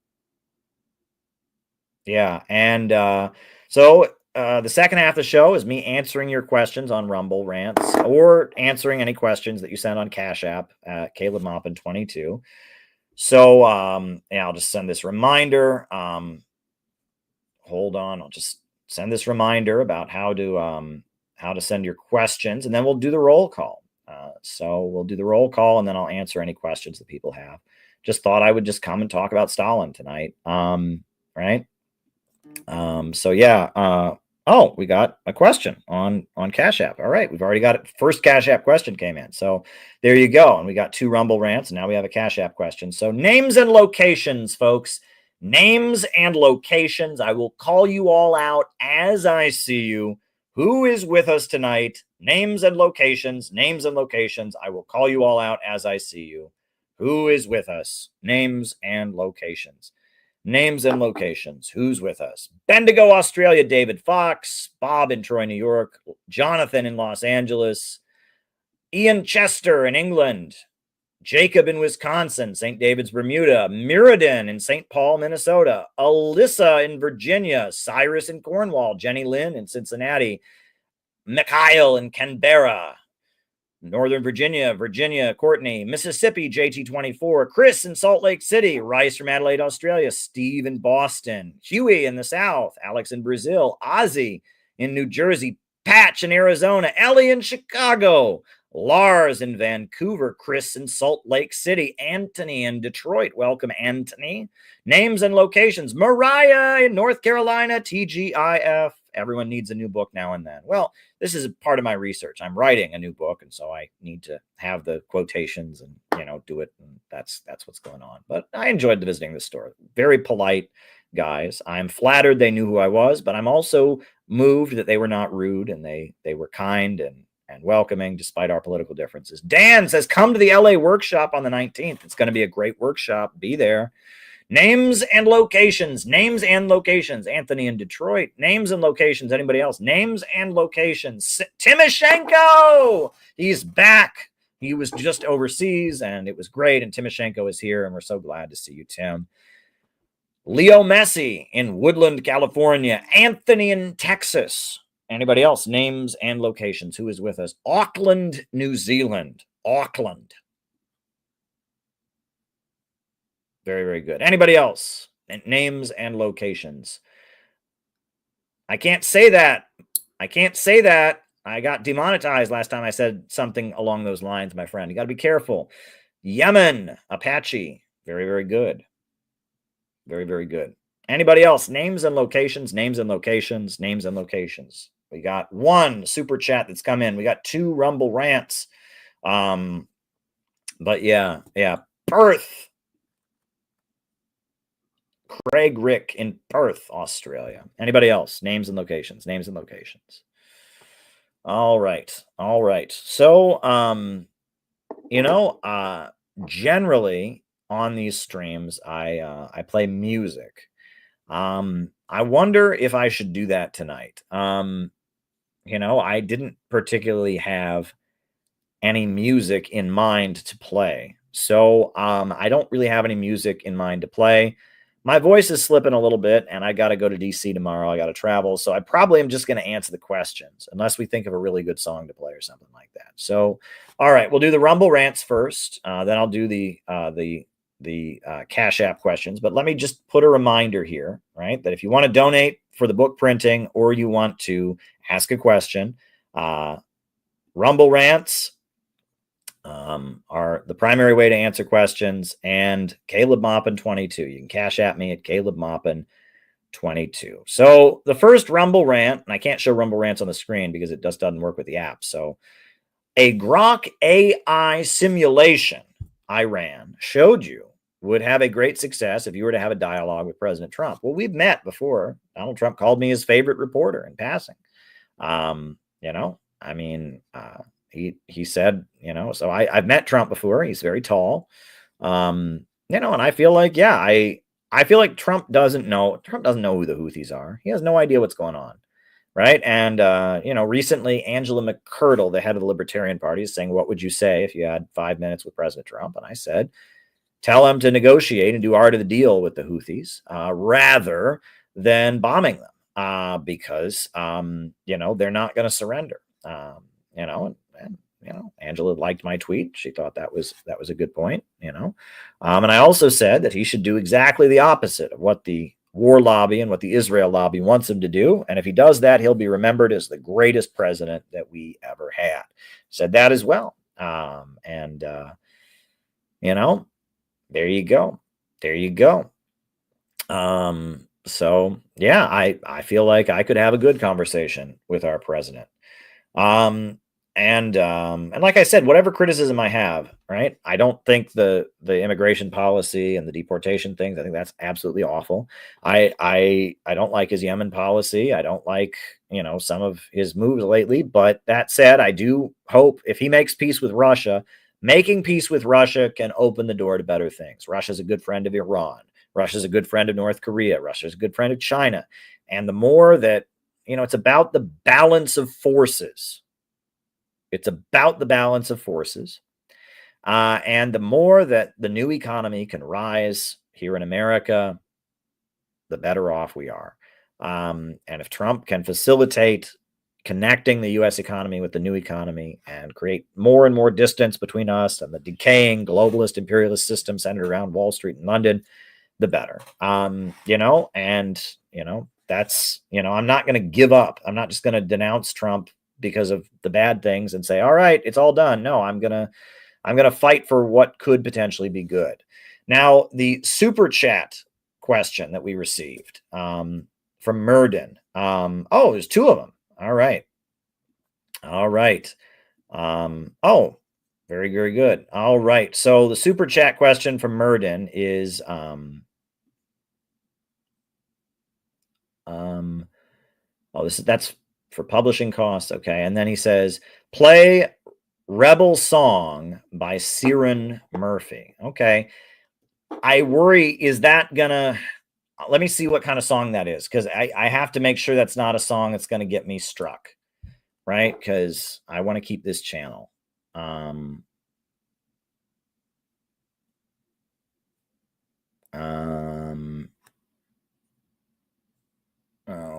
the second half of the show is me answering your questions on Rumble rants or answering any questions that you send on Cash App, Caleb Maupin 22. So I'll just send this reminder. Hold on, I'll just send this reminder about how to send your questions, and then we'll do the roll call. So we'll do the roll call, and then I'll answer any questions that people have. Just thought I would just come and talk about Stalin tonight. Right? We got a question on Cash App. All right, we've already got it. First Cash App question came in. So there you go. And we got 2 Rumble rants, and now we have a Cash App question. So names and locations, folks. Names and locations. I will call you all out as I see you. Who is with us tonight? Names and locations. I will call you all out as I see you. Who is with us? Names and locations. Who's with us? Bendigo, Australia, David Fox. Bob in Troy, New York. Jonathan in Los Angeles. Ian Chester in England. Jacob in Wisconsin, St. David's, Bermuda, Mirrodin in St. Paul, Minnesota, Alyssa in Virginia, Cyrus in Cornwall, Jenny Lynn in Cincinnati, Mikhail in Canberra, Northern Virginia, Courtney, Mississippi, JT24, Chris in Salt Lake City, Rice from Adelaide, Australia, Steve in Boston, Huey in the South, Alex in Brazil, Ozzy in New Jersey, Patch in Arizona, Ellie in Chicago, Lars in Vancouver, Chris in Salt Lake City, Anthony in Detroit. Welcome, Anthony. Names and locations. Mariah in North Carolina, TGIF. Everyone needs a new book now and then. Well, this is part of my research. I'm writing a new book, and so I need to have the quotations and, do it. And that's what's going on. But I enjoyed visiting this store. Very polite guys. I'm flattered they knew who I was, but I'm also moved that they were not rude, and they were kind and welcoming despite our political differences. Dan says, come to the LA workshop on the 19th. It's going to be a great workshop. Be there. Names and locations. Anthony in Detroit. Names and locations. Anybody else? Names and locations. Timoshenko. He's back. He was just overseas, and it was great. And Timoshenko is here, and we're so glad to see you, Tim. Leo Messi in Woodland, California. Anthony in Texas. Anybody else? Names and locations. Who is with us? Auckland, New Zealand. Auckland. Very, very good. Anybody else? Names and locations. I can't say that. I can't say that. I got demonetized last time I said something along those lines, my friend. You got to be careful. Yemen, Apache. Very, very good. Very, very good. Anybody else? Names and locations, names and locations, names and locations. We got one super chat that's come in. We got 2 Rumble rants. But yeah. Perth. Craig Rick in Perth, Australia. Anybody else? Names and locations, names and locations. All right. So, generally on these streams, I play music. I wonder if I should do that tonight. I didn't particularly have any music in mind to play. So, I don't really have any music in mind to play. My voice is slipping a little bit, and I got to go to DC tomorrow. I got to travel. So I probably am just going to answer the questions, unless we think of a really good song to play or something like that. So, all right, we'll do the Rumble rants first. Then I'll do the Cash App questions. But let me just put a reminder here, right, that if you want to donate for the book printing or you want to ask a question, Rumble rants are the primary way to answer questions, and Caleb Maupin 22. You can Cash at me at Caleb Maupin 22. So the first Rumble rant, and I can't show Rumble rants on the screen because it just doesn't work with the app. So a Grok AI simulation I ran showed you would have a great success if you were to have a dialogue with President Trump. Well, we've met before. Donald Trump called me his favorite reporter in passing. He said, so I've met Trump before. He's very tall. And I feel like, I feel like Trump doesn't know who the Houthis are. He has no idea what's going on. Right. And, recently Angela McCurdle, the head of the Libertarian Party, is saying, what would you say if you had 5 minutes with President Trump? And I said, tell him to negotiate and do art of the deal with the Houthis rather than bombing them because, they're not going to surrender. Angela liked my tweet. She thought that was a good point, and I also said that he should do exactly the opposite of what the war lobby and what the Israel lobby wants him to do. And if he does that, he'll be remembered as the greatest president that we ever had. Said that as well. There you go. So yeah, I feel like I could have a good conversation with our president. And like I said, whatever criticism I have, right? I don't think the immigration policy and the deportation things, I think that's absolutely awful. I don't like his Yemen policy. I don't like, some of his moves lately. But that said, I do hope if he makes peace with Russia, making peace with Russia can open the door to better things. Russia's a good friend of Iran. Russia's a good friend of North Korea. Russia's a good friend of China. And the more that, it's about the balance of forces. It's about the balance of forces. And the more that the new economy can rise here in America, the better off we are. And if Trump can facilitate connecting the U.S. economy with the new economy and create more and more distance between us and the decaying globalist imperialist system centered around Wall Street and London, the better. That's, I'm not going to give up. I'm not just going to denounce Trump because of the bad things and say, all right, it's all done. No, I'm going to fight for what could potentially be good. Now, the super chat question that we received from Murden. There's 2 of them. All right. Very, very good. All right. So the super chat question from Murden is, that's for publishing costs. Okay. And then he says, play Rebel Song by Ciaran Murphy. Okay. I worry, is that gonna, let me see what kind of song that is. Cause I have to make sure that's not a song that's going to get me struck. Right. Cause I want to keep this channel.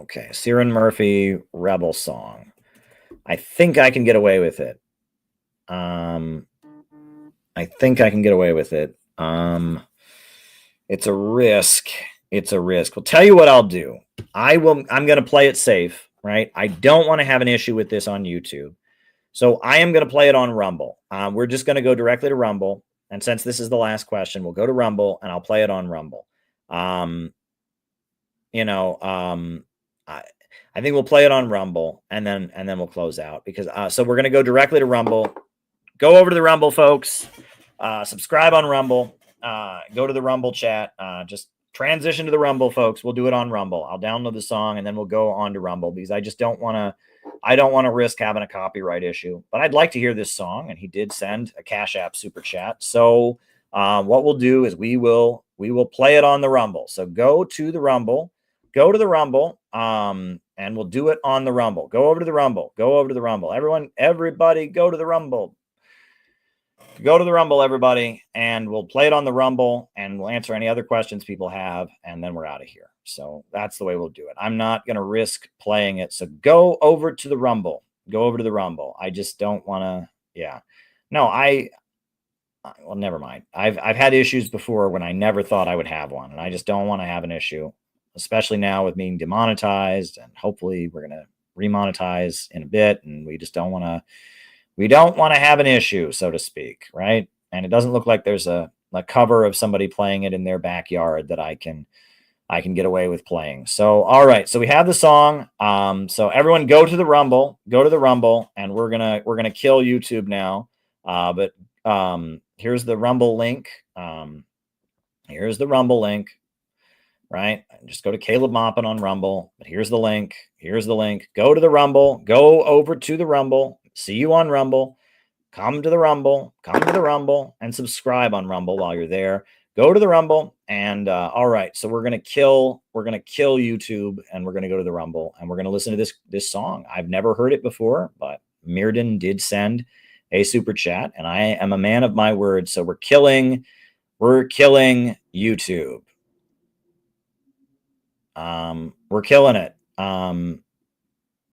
Okay, Ciaran Murphy, Rebel Song. I think I can get away with it. I think I can get away with it. It's a risk. It's a risk. Well, tell you what I'll do. I'm going to play it safe, right? I don't want to have an issue with this on YouTube. So I am going to play it on Rumble. We're just going to go directly to Rumble. And since this is the last question, we'll go to Rumble and I'll play it on Rumble. I think we'll play it on Rumble and then we'll close out because so we're going to go directly to Rumble. Go over to the Rumble, folks. Subscribe on Rumble. Go to the Rumble chat. Just transition to the Rumble, folks. We'll do it on Rumble. I'll download the song and then we'll go on to Rumble because I just don't want to. I don't want to risk having a copyright issue. But I'd like to hear this song, and he did send a Cash App super chat. So what we'll do is we will play it on the Rumble. So go to the Rumble. Go to the Rumble. And we'll do it on the Rumble. Go over to the Rumble. Go over to the Rumble. Everybody, go to the Rumble. Go to the Rumble, everybody, and we'll play it on the Rumble, and we'll answer any other questions people have, and then we're out of here. So that's the way we'll do it. I'm not going to risk playing it. So go over to the Rumble. Go over to the Rumble. I just don't want to. Yeah. No, well, never mind. I've had issues before when I never thought I would have one, and I just don't want to have an issue, especially now with being demonetized, and hopefully we're going to remonetize in a bit, and we just don't want to. We don't want to have an issue, so to speak, right? And it doesn't look like there's a cover of somebody playing it in their backyard that I can get away with playing. So, all right. So we have the song. So everyone go to the Rumble, and we're gonna kill YouTube now. But here's the Rumble link. Here's the Rumble link. Right? Just go to Caleb Maupin on Rumble. But here's the link. Here's the link. Go to the Rumble. Go over to the Rumble. See you on Rumble. Come to the Rumble. Come to the Rumble and subscribe on Rumble while you're there. Go to the Rumble and all right. So we're gonna kill YouTube and we're gonna go to the Rumble and we're gonna listen to this song. I've never heard it before, but Mirden did send a super chat, and I am a man of my word. So we're killing YouTube. We're killing it.